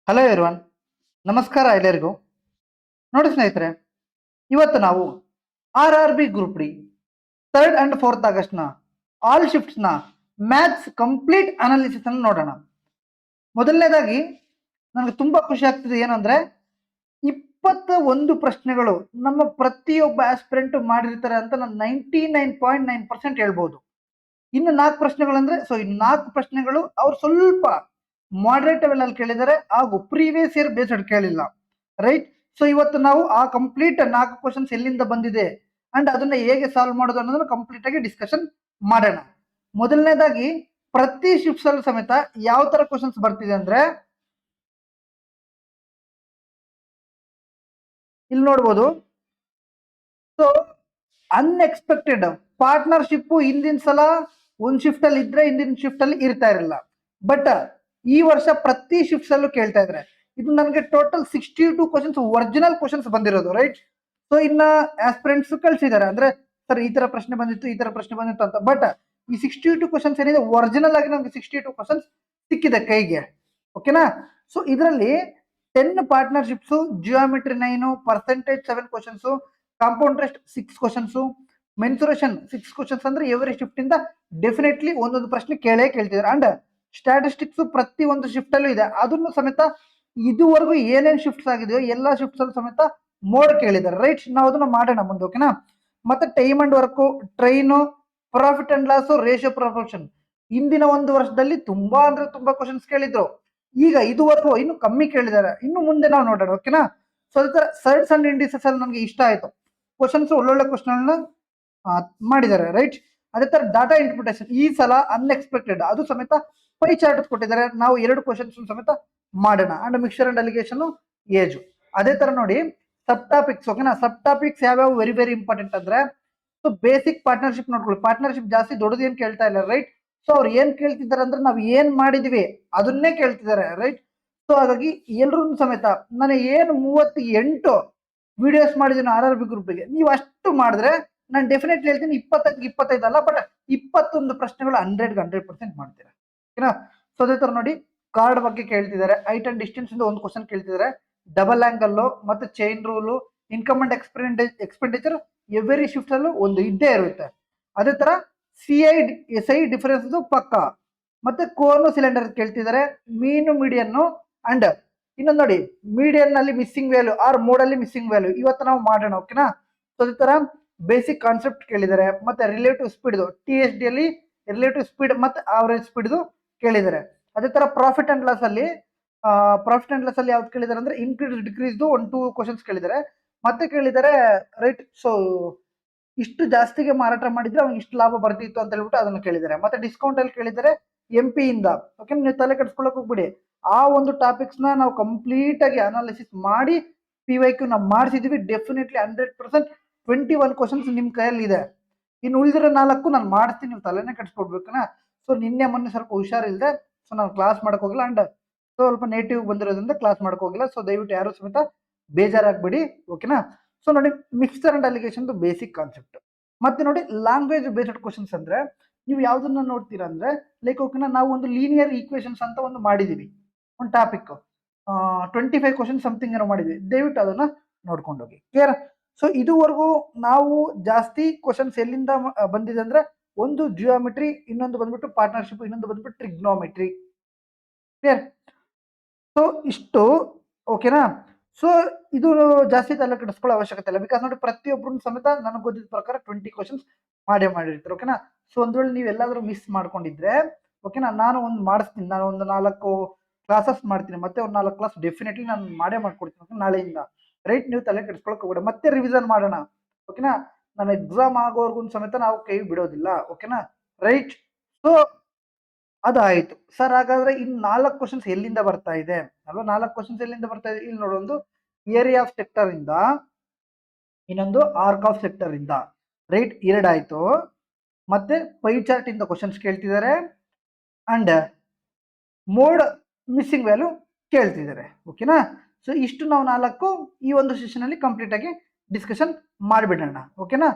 Hello everyone, ನಮಸ್ಕಾರ ಎಲ್ಲರಿಗೂ. ನೋಡಿ ಸ್ನೇಹಿತರೆ, ಇವತ್ತು ನಾವು RRB group D 3rd and 4th ಆಗಸ್ಟ್ನ ಆಲ್ ಶಿಫ್ಟ್ಸ್ನ ಮ್ಯಾಥ್ಸ್ ಕಂಪ್ಲೀಟ್ ಅನಾಲಿಸಿಸ್ ಅನ್ನು ನೋಡೋಣ. ಮೊದಲನೇದಾಗಿ ನನಗೆ ತುಂಬಾ ಖುಷಿ ಆಗ್ತಿದೆ, ಏನಂದ್ರೆ 21 ಪ್ರಶ್ನೆಗಳು ನಮ್ಮ ಪ್ರತಿಯೊಬ್ಬ ಆಸ್ಪಿರೆಂಟ್ ಮಾಡಿರ್ತಾರೆ ಅಂತ ನಾನು 99.9% ಹೇಳ್ಬೋದು. ಇನ್ನು 4 ಪ್ರಶ್ನೆಗಳಂದ್ರೆ ಇನ್ನು 4 ಪ್ರಶ್ನೆಗಳು ಅವ್ರು ಸ್ವಲ್ಪ ಮಾಡರೇಟ್ ಲೆವೆಲ್ ಅಲ್ಲಿ ಕೇಳಿದ್ದಾರೆ, ಹಾಗೂ ಪ್ರೀವಿಯಸ್ ಇಯರ್ ಬೇಸ್ಡ್ ಕೇಳಿಲ್ಲ, ರೈಟ್. ಸೊ ಇವತ್ತು ನಾವು ಆ ಕಂಪ್ಲೀಟ್ 4 ಕ್ವಶನ್ಸ್ ಎಲ್ಲಿಂದ ಬಂದಿದೆ ಅಂಡ್ ಅದನ್ನ ಹೇಗೆ ಸಾಲ್ವ್ ಮಾಡೋದು ಅನ್ನೋದನ್ನ ಕಂಪ್ಲೀಟ್ ಆಗಿ ಡಿಸ್ಕಷನ್ ಮಾಡೋಣ. ಮೊದಲನೇದಾಗಿ ಪ್ರತಿ ಶಿಫ್ಟ್ಸ್ ಅಲ್ಲಿ ಸಮೇತ ಯಾವ ತರ ಕ್ವಶನ್ಸ್ ಬರ್ತಿದೆ ಅಂದ್ರೆ, ಇಲ್ಲಿ ನೋಡ್ಬೋದು. ಸೊ ಅನ್ಎಕ್ಸ್ಪೆಕ್ಟೆಡ್ ಪಾರ್ಟ್ನರ್ಶಿಪ್ ಹಿಂದಿನ ಸಲ ಒಂದ್ ಶಿಫ್ಟ್ ಅಲ್ಲಿ ಇದ್ರೆ ಹಿಂದಿನ ಶಿಫ್ಟ್ ಅಲ್ಲಿ ಇರ್ತಾ ಇರಲಿಲ್ಲ, ಬಟ್ ಈ ವರ್ಷ ಪ್ರತಿ ಶಿಫ್ಟ್ಸ್ ಅಲ್ಲೂ ಕೇಳ್ತಾ ಇದ್ರೆ. ಇದು ನನಗೆ ಟೋಟಲ್ 62 ಕ್ವಶನ್ಸ್ ಒರಿಜಿನಲ್ ಕ್ವಶನ್ಸ್ ಬಂದಿರೋದು, ರೈಟ್. ಸೊ ಇನ್ನ ಆಸ್ಪಿರೆಂಟ್ಸ್ ಕಳ್ಸಿದ್ದಾರೆ, ಅಂದ್ರೆ ಸರ್ ಈ ತರ ಪ್ರಶ್ನೆ ಬಂದಿತ್ತು, ಈ ತರ ಪ್ರಶ್ನೆ ಬಂದಿತ್ತು ಅಂತ. ಬಟ್ ಈ 62 ಕ್ವಶನ್ಸ್ ಏನಿದೆ ಒರಿಜಿನಲ್ ಆಗಿ ನಮ್ಗೆ 62 ಕ್ವಶನ್ಸ್ ಸಿಕ್ಕಿದೆ ಕೈಗೆ, ಓಕೆನಾ. ಸೊ ಇದರಲ್ಲಿ 10 partnerships, geometry 9, percentage 7 questions, compound rest 6 questions, mensuration 6 questions. ಅಂದ್ರೆ ಎವರಿ ಶಿಫ್ಟ್ ಇಂದ ಡೆಫಿನೆಟ್ಲಿ ಒಂದೊಂದು ಪ್ರಶ್ನೆ ಕೇಳ್ತಿದ್ದಾರೆ. ಅಂಡ್ ಸ್ಟ್ಯಾಟಿಸ್ಟಿಕ್ಸ್ ಪ್ರತಿ ಒಂದು ಶಿಫ್ಟ್ ಅಲ್ಲೂ ಇದೆ, ಅದನ್ನು ಸಮೇತ ಇದುವರೆಗೂ ಏನೇನ್ ಶಿಫ್ಟ್ಸ್ ಆಗಿದೆಯೋ ಎಲ್ಲಾ ಶಿಫ್ಟ್ಸ್ ಅಲ್ಲೂ ಸಮೇತ ಮೋಡ್ ಕೇಳಿದ್ದಾರೆ, ರೈಟ್. ನಾವು ಅದನ್ನ ಮಾಡೋಣ ಮುಂದೆ, ಓಕೆನಾ. ಮತ್ತೆ time and work, train, profit and loss, ratio proportion ಹಿಂದಿನ ಒಂದು ವರ್ಷದಲ್ಲಿ ತುಂಬಾ ಅಂದ್ರೆ ತುಂಬಾ ಕ್ವಶನ್ಸ್ ಕೇಳಿದ್ರು. ಈಗ ಇದುವರೆಗೂ ಇನ್ನು ಕಮ್ಮಿ ಕೇಳಿದ್ದಾರೆ, ಇನ್ನು ಮುಂದೆ ನಾವು ನೋಡೋಣ, ಓಕೆನಾ. ಸೊ ಅದೇ ತರ ಸರ್ಟ್ಸ್ ಅಂಡ್ ಇಂಡಿಸಸ್ ಅಲ್ಲಿ ನನಗೆ ಇಷ್ಟ ಆಯ್ತು, ಕ್ವಶನ್ಸ್ ಒಳ್ಳೊಳ್ಳೆ ಕ್ವಶನ್ ಮಾಡಿದ್ದಾರೆ, ರೈಟ್. ಅದೇ ತರ ಡಾಟಾ ಇಂಟರ್ಪ್ರಿಟೇಷನ್ ಈ ಸಲ ಅನ್ಎಕ್ಸ್ಪೆಕ್ಟೆಡ್, ಅದು ಸಮೇತ ಪೈ ಚಾರ್ಟ್ ಕೊಟ್ಟಿದ್ದಾರೆ. ನಾವು 2 ಕ್ವಶನ್ಸ್ ಸಮೇತ ಮಾಡೋಣ. And mixer and allegation, age. ಅದೇ ತರ ನೋಡಿ ಸಬ್ ಟಾಪಿಕ್ಸ್, ಓಕೆನಾ. ಸಬ್ ಟಾಪಿಕ್ಸ್ ಯಾವ್ಯಾವ ವೆರಿ ವೆರಿ ಇಂಪಾರ್ಟೆಂಟ್ ಅಂದ್ರೆ, ಸೊ ಬೇಸಿಕ್ ಪಾರ್ಟ್ನರ್ಶಿಪ್ ನೋಡ್ಕೊಳ್ಳಿ. ಪಾರ್ಟ್ನರ್ಶಿಪ್ ಜಾಸ್ತಿ ದೊಡ್ಡದು ಏನ್ ಕೇಳ್ತಾ ಇಲ್ಲ, ರೈಟ್. ಸೊ ಅವ್ರು ಏನ್ ಕೇಳ್ತಿದ್ದಾರೆ ಅಂದ್ರೆ ನಾವು ಏನ್ ಮಾಡಿದೀವಿ ಅದನ್ನೇ ಕೇಳ್ತಿದ್ದಾರೆ, ರೈಟ್. ಸೊ ಹಾಗಾಗಿ ಎಲ್ರೂ ಸಮೇತ ನಾನು ಏನು 38 ವಿಡಿಯೋಸ್ ಮಾಡಿದ್ದೀನಿ RRB ಗ್ರೂಪ್ಗೆ, ನೀವು ಅಷ್ಟು ಮಾಡಿದ್ರೆ ನಾನು ಡೆಫಿನೆಟ್ಲಿ ಹೇಳ್ತೀನಿ 20ಕ್ಕೆ 25 ಅಲ್ಲ, ಬಟ್ 21 ಪ್ರಶ್ನೆಗಳು 100% ಮಾಡ್ತೀರಾ, ಓಕೆನಾ. ಸೊ ಅದೇ ತರ ನೋಡಿ ಕಾರ್ಡ್ ಬಗ್ಗೆ ಕೇಳ್ತಿದ್ದಾರೆ, ಹೈಟ್ ಅಂಡ್ ಡಿಸ್ಟೆನ್ಸ್ ಇಂದ ಒಂದು ಕ್ವಶನ್ ಕೇಳ್ತಿದ್ದಾರೆ, ಡಬಲ್ ಆಂಗಲ್ ಮತ್ತೆ chain rule, income and expenditure every shift ಅಲ್ಲೂ ಒಂದು ಇದ್ದೇ ಇರುತ್ತೆ. ಅದೇ ತರ SI ಡಿಫರೆನ್ಸ್ ಪಕ್ಕ, ಮತ್ತೆ ಕೋರ್ನು ಸಿಲಿಂಡರ್ ಕೇಳ್ತಿದ್ದಾರೆ, ಮೀನು ಮೀಡಿಯನ್ನು. ಅಂಡ್ ಇನ್ನೊಂದು ನೋಡಿ, ಮೀಡಿಯನ್ ನಲ್ಲಿ ಮಿಸ್ಸಿಂಗ್ ವ್ಯಾಲ್ಯೂ ಆರ್ ಮೋಡ್ ಅಲ್ಲಿ ಮಿಸ್ಸಿಂಗ್ ವ್ಯಾಲ್ಯೂ ಇವತ್ತು ನಾವು ಮಾಡೋಣ, ಓಕೆನಾ. ಸೊ ಅದೇ ತರ ಬೇಸಿಕ್ ಕಾನ್ಸೆಪ್ಟ್ ಕೇಳಿದ್ದಾರೆ, ಮತ್ತೆ ರಿಲೇಟಿವ್ ಸ್ಪೀಡ್, TSD ಅಲ್ಲಿ ರಿಲೇಟಿವ್ ಸ್ಪೀಡ್ ಮತ್ತೆ ಆವರೇಜ್ ಸ್ಪೀಡ್ ಕೇಳಿದ್ದಾರೆ. ಅದೇ ತರ ಪ್ರಾಫಿಟ್ ಅಂಡ್ ಲಾಸ್ ಅಲ್ಲಿ ಯಾವ್ದು ಕೇಳಿದ್ದಾರೆ ಅಂದ್ರೆ ಇನ್ಕ್ರೀಸ್ ಡಿಕ್ರೀಸ್ 1-2 ಕ್ವಶನ್ಸ್ ಕೇಳಿದ್ದಾರೆ, ಮತ್ತೆ ಕೇಳಿದ್ದಾರೆ, ರೈಟ್. ಸೊ ಇಷ್ಟು ಜಾಸ್ತಿಗೆ ಮಾರಾಟ ಮಾಡಿದ್ರೆ ಅವ್ನಿಗೆ ಇಷ್ಟು ಲಾಭ ಬರ್ತಿತ್ತು ಅಂತ ಹೇಳ್ಬಿಟ್ಟು ಅದನ್ನು ಕೇಳಿದ್ದಾರೆ. ಮತ್ತೆ ಡಿಸ್ಕೌಂಟ್ ಅಲ್ಲಿ ಕೇಳಿದ್ದಾರೆ MP ಇಂದ, ಓಕೆ. ನೀವು ತಲೆ ಕೆಡಿಸ್ಕೊಳಕ್ ಹೋಗ್ಬಿಡಿ, ಆ ಒಂದು ಟಾಪಿಕ್ಸ್ ನಾವು ಕಂಪ್ಲೀಟ್ ಆಗಿ ಅನಾಲಿಸಿಸ್ ಮಾಡಿ PYQ ನಾವು ಮಾಡಿಸಿದೀವಿ. ಡೆಫಿನೆಟ್ಲಿ 100% 21 ಕ್ವಶನ್ಸ್ ನಿಮ್ ಕೈಯಲ್ಲಿ ಇದೆ. ಇನ್ನು ಉಳಿದಿರೋ 4 ನಾನು ಮಾಡ್ತೀನಿ, ನೀವು ತಲೆನೇ ಕೆಡಿಸ್ಕೊಡ್ಬೇಕನಾ. ಸೊ ನಿನ್ನೆ ಮೊನ್ನೆ ಸ್ವಲ್ಪ ಹುಷಾರಿಲ್ಲದೆ, ಸೊ ನಾನು ಕ್ಲಾಸ್ ಮಾಡಕ್ ಹೋಗಿಲ್ಲ. ಅಂಡ್ ಸ್ವಲ್ಪ ನೇಟಿವ್ ಬಂದಿರೋದ್ರಿಂದ ಕ್ಲಾಸ್ ಮಾಡಕ್ ಹೋಗಿಲ್ಲ. ಸೊ ದಯವಿಟ್ಟು ಯಾರು ಸಮೇತ ಬೇಜಾರಾಗ್ಬಿಡಿ, ಓಕೆನಾ. ಸೊ ನೋಡಿ mixture and allegation basic concept. ಮತ್ತೆ ನೋಡಿ ಲ್ಯಾಂಗ್ವೇಜ್ ಬೇಸ್ಡ್ ಕ್ವಶನ್ಸ್ ಅಂದ್ರೆ ನೀವು ಯಾವ್ದನ್ನ ನೋಡ್ತೀರಾ ಅಂದ್ರೆ, ಲೈಕ್ ಓಕೆನಾ, ನಾವು ಒಂದು ಲೀನಿಯರ್ ಈಕ್ವೇಶನ್ಸ್ ಅಂತ ಒಂದು ಮಾಡಿದೀವಿ, ಒಂದು ಟಾಪಿಕ್ 25 ಕ್ವಶನ್ ಸಮಥಿಂಗ್ ಏನೋ ಮಾಡಿದ್ವಿ. ದಯವಿಟ್ಟು ಅದನ್ನ ನೋಡ್ಕೊಂಡು ಹೋಗಿ, ಕ್ಲಿಯರ್. ಸೊ ಇದುವರೆಗೂ ನಾವು ಜಾಸ್ತಿ ಕ್ವಶನ್ಸ್ ಎಲ್ಲಿಂದ ಬಂದಿದೆ ಅಂದ್ರೆ, ಒಂದು ಜಿಯೋಮೆಟ್ರಿ, ಇನ್ನೊಂದು ಬಂದ್ಬಿಟ್ಟು ಪಾರ್ಟ್ನರ್ಶಿಪ್, ಇನ್ನೊಂದು ಬಂದ್ಬಿಟ್ಟು ಟ್ರಿಗ್ನೋಮೆಟ್ರಿ, ಕ್ಲಿಯರ್. ಸೊ ಇಷ್ಟು, ಓಕೆನಾ. ಸೊ ಇದು ಜಾಸ್ತಿ ತಲೆ ಕೆಡಿಸ್ಕೊಳ್ಳೋ ಅವಶ್ಯಕತೆ ಇಲ್ಲ, ಬಿಕಾಸ್ ನೋಡಿ ಪ್ರತಿಯೊಬ್ಬರು ಸಮೇತ ನನಗೆ ಗೊತ್ತಿದ್ದ ಪ್ರಕಾರ 20 ಕ್ವಶನ್ಸ್ ಮಾಡಿರ್ತಾರೆ, ಓಕೆನಾ. ಸೊ ಒಂದ್ ವೇಳೆ ನೀವು ಎಲ್ಲಾದ್ರೂ ಮಿಸ್ ಮಾಡ್ಕೊಂಡಿದ್ರೆ, ಓಕೆನಾ, ನಾನು ಒಂದು ಮಾಡಿಸ್ತೀನಿ, ನಾನು ಒಂದು 4 ಕ್ಲಾಸಸ್ ಮಾಡ್ತೀನಿ, ಮತ್ತೆ ಒಂದು 4 ಕ್ಲಾಸ್ ಡೆಫಿನೆಟ್ಲಿ ನಾನು ಮಾಡ್ಕೊಡ್ತೀನಿ ನಾಳೆಯಿಂದ, ರೈಟ್. ನೀವು ತಲೆ ಕೆಡಿಸ್ಕೊಳಕ್ ಹೋಗ್ಬೇಡಿ, ಮತ್ತೆ ರಿವಿಷನ್ ಮಾಡೋಣ, ಓಕೆನಾ. ನಾನು ಎಕ್ಸಾಮ್ ಆಗೋವರೆಗೂ ಸಮೇತ ನಾವು ಕೈ ಬಿಡೋದಿಲ್ಲ, ಓಕೆನಾ, ರೈಟ್. So ಅದಾಯ್ತು sir. ಹಾಗಾದ್ರೆ ಇನ್ 4 ಕ್ವಶನ್ಸ್ ಎಲ್ಲಿಂದ ಬರ್ತಾ ಇದೆ ಅಲ್ವಾ? 4 ಕ್ವಶನ್ಸ್ ಎಲ್ಲಿಂದ ಬರ್ತಾ ಇದೆ ಇಲ್ಲಿ ನೋಡೊಂದು ಏರಿಯಾ ಆಫ್ ಸೆಕ್ಟರ್ ಇಂದ, ಇನ್ನೊಂದು ಆರ್ಕ್ ಆಫ್ ಸೆಕ್ಟರ್ ಇಂದ, ರೈಟ್. 2 ಆಯ್ತು. ಮತ್ತೆ ಪೈ ಚಾರ್ಟ್ ಇಂದ ಕ್ವಶನ್ಸ್ ಕೇಳ್ತಿದ್ದಾರೆ, ಅಂಡ್ ಮೋಡ್ ಮಿಸ್ಸಿಂಗ್ ವ್ಯಾಲ್ಯೂ ಕೇಳ್ತಿದ್ದಾರೆ, ಓಕೆನಾ. ಸೊ ಇಷ್ಟು ನಾವು 4 ಈ ಒಂದು ಸೆಷನ್ ಅಲ್ಲಿ ಕಂಪ್ಲೀಟ್ ಆಗಿ ಡಿಸ್ಕಷನ್ ಮಾಡಿಬಿಡೋಣ, ಓಕೆನಾ.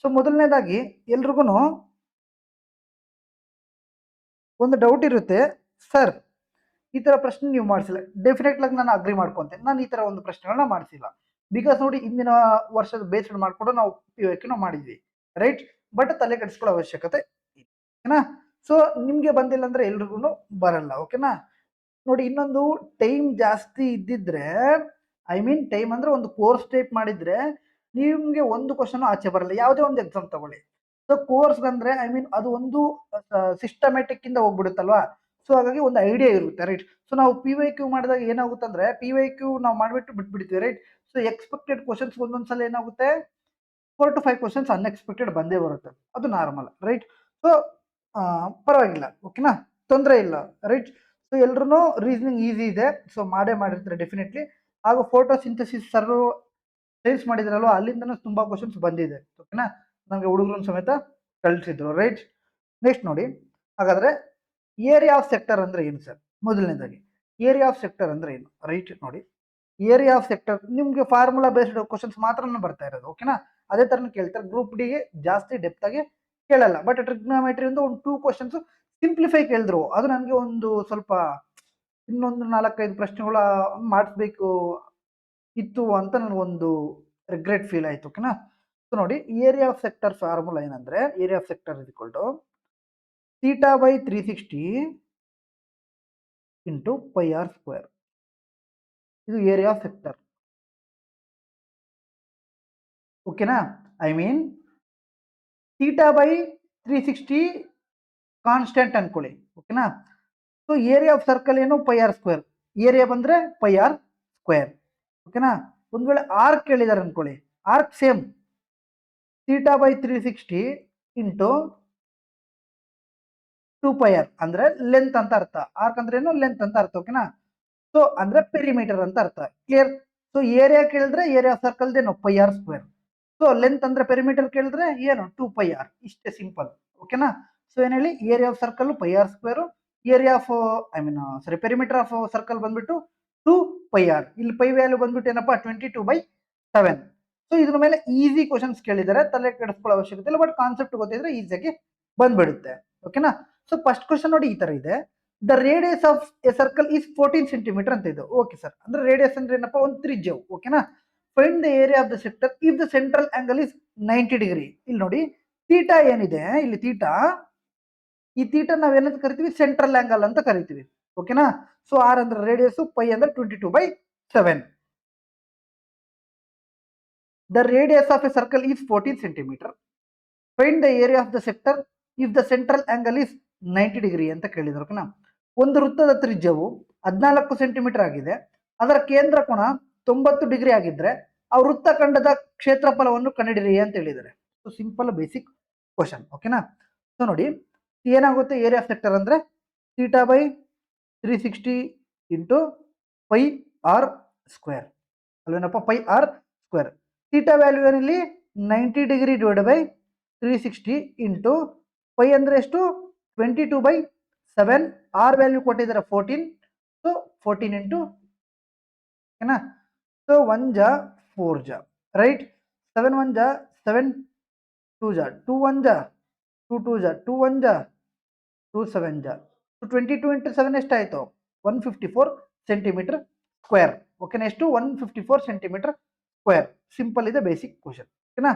ಸೊ ಮೊದಲನೇದಾಗಿ ಎಲ್ರಿಗೂ ಒಂದು ಡೌಟ್ ಇರುತ್ತೆ, ಸರ್ ಈ ತರ ಪ್ರಶ್ನೆ ನೀವು ಮಾಡಿಸಿಲ್ಲ. ಡೆಫಿನೆಟ್ ಆಗಿ ನಾನು ಅಗ್ರಿ ಮಾಡ್ಕೊಂತೇನೆ, ನಾನು ಈ ತರ ಒಂದು ಪ್ರಶ್ನೆಗಳನ್ನ ಮಾಡಿಸಿಲ್ಲ. ಬಿಕಾಸ್ ನೋಡಿ, ಇಂದಿನ ವರ್ಷದ ಬೇಸ್ಡ್ ಮಾಡ್ಕೊಂಡು ನಾವು PYQ ಮಾಡಿದ್ವಿ, ರೈಟ್. ಬಟ್ ತಲೆ ಕೆಡಿಸ್ಕೊಳ್ಳೋ ಅವಶ್ಯಕತೆ ಇಲ್ಲ, ಓಕೆನಾ. ಸೊ ನಿಮ್ಗೆ ಬಂದಿಲ್ಲ ಅಂದ್ರೆ ಎಲ್ರಿಗೂ ಬರಲ್ಲ, ಓಕೆನಾ. ನೋಡಿ, ಇನ್ನೊಂದು ಟೈಮ್ ಜಾಸ್ತಿ ಇದ್ದಿದ್ರೆ, ಐ ಮೀನ್ ಟೈಮ್ ಅಂದ್ರೆ ಒಂದು ಕೋರ್ಸ್ ಟೈಪ್ ಮಾಡಿದ್ರೆ ನಿಮ್ಗೆ ಒಂದು ಕ್ವಶನ್ ಆಚೆ ಬರಲ್ಲ. ಯಾವುದೇ ಒಂದು ಎಕ್ಸಾಮ್ ತಗೊಳ್ಳಿ, ಸೊ ಕೋರ್ಸ್ ಬಂದ್ರೆ ಐ ಮೀನ್ ಅದು ಒಂದು ಸಿಸ್ಟಮ್ಯಾಟಿಕ್ ಇಂದ ಹೋಗ್ಬಿಡುತ್ತಲ್ವಾ. ಸೊ ಹಾಗಾಗಿ ಒಂದು ಐಡಿಯಾ ಇರುತ್ತೆ, ರೈಟ್. ಸೊ ನಾವು PYQ ಮಾಡಿದಾಗ ಏನಾಗುತ್ತೆ ಅಂದ್ರೆ, PYQ ನಾವು ಮಾಡ್ಬಿಟ್ಟು ಬಿಟ್ಬಿಡ್ತೀವಿ, ರೈಟ್. ಸೊ ಎಕ್ಸ್ಪೆಕ್ಟೆಡ್ ಕ್ವಶನ್ಸ್ ಒಂದೊಂದ್ಸಲ ಏನಾಗುತ್ತೆ, 4 to 5 ಕ್ವಶನ್ಸ್ ಅನ್ಎಕ್ಸ್ಪೆಕ್ಟೆಡ್ ಬಂದೇ ಬರುತ್ತೆ, ಅದು ನಾರ್ಮಲ್, ರೈಟ್. ಸೊ ಪರವಾಗಿಲ್ಲ, ಓಕೆನಾ, ತೊಂದರೆ ಇಲ್ಲ, ರೈಟ್. ಸೊ ಎಲ್ರು ರೀಸನಿಂಗ್ ಈಸಿ ಇದೆ, ಸೊ ಮಾಡೇ ಮಾಡಿರ್ತಾರೆ ಡೆಫಿನೆಟ್ಲಿ. ಹಾಗೂ ಫೋಟೋ ಸಿಂಥಸಿಸ್ ಸರ್ ಸೈನ್ಸ್ ಮಾಡಿದ್ರಲ್ವ, ಅಲ್ಲಿಂದನೂ ತುಂಬಾ ಕ್ವಶನ್ಸ್ ಬಂದಿದೆ, ಓಕೆನಾ. ನಮಗೆ ಹುಡುಗರನ್ನ ಸಮೇತ ಕಳಿಸಿದ್ರು, ರೈಟ್. ನೆಕ್ಸ್ಟ್ ನೋಡಿ, ಹಾಗಾದ್ರೆ ಏರಿಯಾ ಆಫ್ ಸೆಕ್ಟರ್ ಅಂದ್ರೆ ಏನು ಸರ್? ಮೊದಲನೇದಾಗಿ ಏರಿಯಾ ಆಫ್ ಸೆಕ್ಟರ್ ಅಂದ್ರೆ ಏನು, ರೈಟ್. ನೋಡಿ, ಏರಿಯಾ ಆಫ್ ಸೆಕ್ಟರ್ ನಿಮ್ಗೆ ಫಾರ್ಮುಲಾ ಬೇಸ್ಡ್ ಕ್ವಶನ್ಸ್ ಮಾತ್ರ ಬರ್ತಾ ಇರೋದು, ಓಕೆನಾ. ಅದೇ ತರ ಕೇಳ್ತಾರೆ. ಗ್ರೂಪ್ ಡಿಗೆ ಜಾಸ್ತಿ ಡೆಪ್ತ್ ಆಗಿ ಕೇಳಲ್ಲ, ಬಟ್ ಟ್ರಿಗ್ನೋಮೆಟ್ರಿ ಒಂದು 2 ಕ್ವಶನ್ಸ್ ಸಿಂಪ್ಲಿಫೈ ಕೇಳಿದ್ರು, ಅದು ನನಗೆ ಒಂದು ಸ್ವಲ್ಪ ಇನ್ನೊಂದು 4-5 ಪ್ರಶ್ನೆಗಳ ಮಾಡಿಸ್ಬೇಕು ಇತ್ತು ಅಂತ ನನಗೊಂದು ರಿಗ್ರೆಟ್ ಫೀಲ್ ಆಯ್ತು, ಓಕೆನಾ. ಸೊ ನೋಡಿ, ಏರಿಯಾ ಆಫ್ ಸೆಕ್ಟರ್ ಫಾರ್ಮುಲಾ ಏನಂದ್ರೆ, area of sector is equal to θ/360 into πr². ಇದು ಏರಿಯಾ ಆಫ್ ಸೆಕ್ಟರ್, ಓಕೆನಾ. ಐ ಮೀನ್ θ/360 ಕಾನ್ಸ್ಟೆಂಟ್ ಅನ್ಕೊಳ್ಳಿ, ಓಕೆನಾ. ಸೊ ಏರಿಯಾ ಆಫ್ ಸರ್ಕಲ್ ಏನು, πr². ಏರಿಯಾ ಬಂದ್ರೆ πr², ಓಕೆನಾ. ಒಂದ್ ವೇಳೆ ಆರ್ಕ್ ಕೇಳಿದಾರೆ ಅನ್ಕೊಳ್ಳಿ, ಆರ್ಕ್ ಸೇಮ್ θ/360 ಇಂಟು 2πr ಅಂದ್ರೆ ಲೆಂತ್ ಅಂತ ಅರ್ಥ. ಆರ್ಕ್ ಅಂದ್ರೆ ಏನು, ಲೆಂತ್ ಅಂತ ಅರ್ಥ, ಓಕೆನಾ. ಸೊ ಅಂದ್ರೆ ಪೆರಿಮೀಟರ್ ಅಂತ ಅರ್ಥ, ಕ್ಲಿಯರ್. ಸೊ ಏರಿಯಾ ಕೇಳಿದ್ರೆ ಏರಿಯಾ ಸರ್ಕಲ್ ಏನು, πr². ಸೊ ಲೆಂತ್ ಅಂದ್ರೆ ಪೆರಿಮೀಟರ್ ಕೇಳಿದ್ರೆ ಏನು, 2πr, ಇಷ್ಟೇ ಸಿಂಪಲ್, ಓಕೆನಾ. ಸೊ ಏನ್ ಹೇಳಿ, area of circle πr², area of I mean sorry perimeter of circle ಬಂದ್ಬಿಟ್ಟು 2πr. ಇಲ್ಲಿ ಪೈ ವ್ಯಾಲ್ಯೂ ಬಂದ್ಬಿಟ್ಟು ಏನಪ್ಪಾ, 22/7. ಸೊ ಇದ್ರ ಮೇಲೆ ಈಸಿ ಕ್ವಶನ್ಸ್ ಕೇಳಿದ್ದಾರೆ, ತಲೆ ಕೆಡಿಸ್ಕೊಳ್ಳೋ ಅವಶ್ಯಕತೆ ಇಲ್ಲ, ಬಟ್ ಕಾನ್ಸೆಪ್ಟ್ ಗೊತ್ತಿದ್ರೆ ಈಸಿಯಾಗಿ ಬಂದ್ಬಿಡುತ್ತೆ, ಓಕೆನಾ. ಸೊ ಫಸ್ಟ್ ಕ್ವಶನ್ ನೋಡಿ, ಈ ತರ ಇದೆ. The radius of a circle is 14 centimetre ಅಂತ ಇದೆ, ಓಕೆ ಸರ್. ಅಂದ್ರೆ ರೇಡಿಯಸ್ ಅಂದ್ರೆ ಏನಪ್ಪಾ, ಒಂದು ತ್ರಿಜ್ಯವು, ಓಕೆನಾ. Find the area of the sector if the central angle is 90 degree. ಇಲ್ಲಿ ನೋಡಿ, ಥೀಟಾ ಏನಿದೆ ಇಲ್ಲಿ, ಥೀಟಾ, ಈ ಥೀಟಾ ನಾವೇನಂತ ಕರಿತೀವಿ, ಸೆಂಟ್ರಲ್ ಆಂಗಲ್ ಅಂತ ಕರಿತೀವಿ, ಓಕೆನಾ. ಸೊ ಆರ್ ಅಂದ್ರೆ ರೇಡಿಯಸ್, ಪೈ ಅಂದ್ರೆ 22/7. The radius of a circle is 14 centimetre. Find the area of the sector if the central angle is 90 degree ಅಂತ ಕೇಳಿದ್ರು, ಓಕೆನಾ. ಒಂದು ವೃತ್ತದ ತ್ರಿಜ್ಯವು 14 ಸೆಂಟಿಮೀಟರ್ ಆಗಿದೆ, ಅದರ ಕೇಂದ್ರ ಕೋನ 90 ಡಿಗ್ರಿ ಆಗಿದ್ರೆ ಆ ವೃತ್ತಖಂಡದ ಕ್ಷೇತ್ರಫಲವನ್ನು ಕಂಡುಹಿಡಿಯಿರಿ ಅಂತ ಹೇಳಿದ್ದಾರೆ. ಸೊ ಸಿಂಪಲ್ ಬೇಸಿಕ್ ಕ್ವಶನ್, ಓಕೆನಾ. ಸೊ ನೋಡಿ, ಏನಾಗುತ್ತೆ, ಏರಿಯಾ ಆಫ್ ಸೆಕ್ಟರ್ ಅಂದ್ರೆ θ/360 ಇಂಟು πr², ಅಲ್ವೇನಪ್ಪ, πr². ಥೀಟಾ ವ್ಯಾಲ್ಯೂ ಏನಿಲ್ಲಿ 90 degree divide by 360 into pi ಅಂದ್ರೆ ಎಷ್ಟು, 22/7. ಆರ್ ವ್ಯಾಲ್ಯೂ ಕೊಟ್ಟಿದ್ದಾರೆ 14, ಸೊ 14 ಇಂಟು, ಓಕೆನಾ. ಸೊ 1 ಜಾ 4 ಜಾ, ರೈಟ್. 7 1 ಜಾ 7, 2 ಜಾ 2, 1 ಜಾ 2, 2 ಜಾ 2, 1 ಜಾ 2, 7 ಜಾ. ಸೊ 22 ಇಂಟು 7 ಎಷ್ಟಾಯ್ತು, 154 ಸೆಂಟಿಮೀಟರ್ ಸ್ಕ್ವೇರ್, ಓಕೆನಾ. ಎಷ್ಟು, 154 ಸೆಂಟಿಮೀಟರ್ ಸ್ಕ್ವೇರ್. ಸಿಂಪಲ್ ಇದೆ, ಬೇಸಿಕ್ ಕ್ವಶನ್, ಓಕೆನಾ.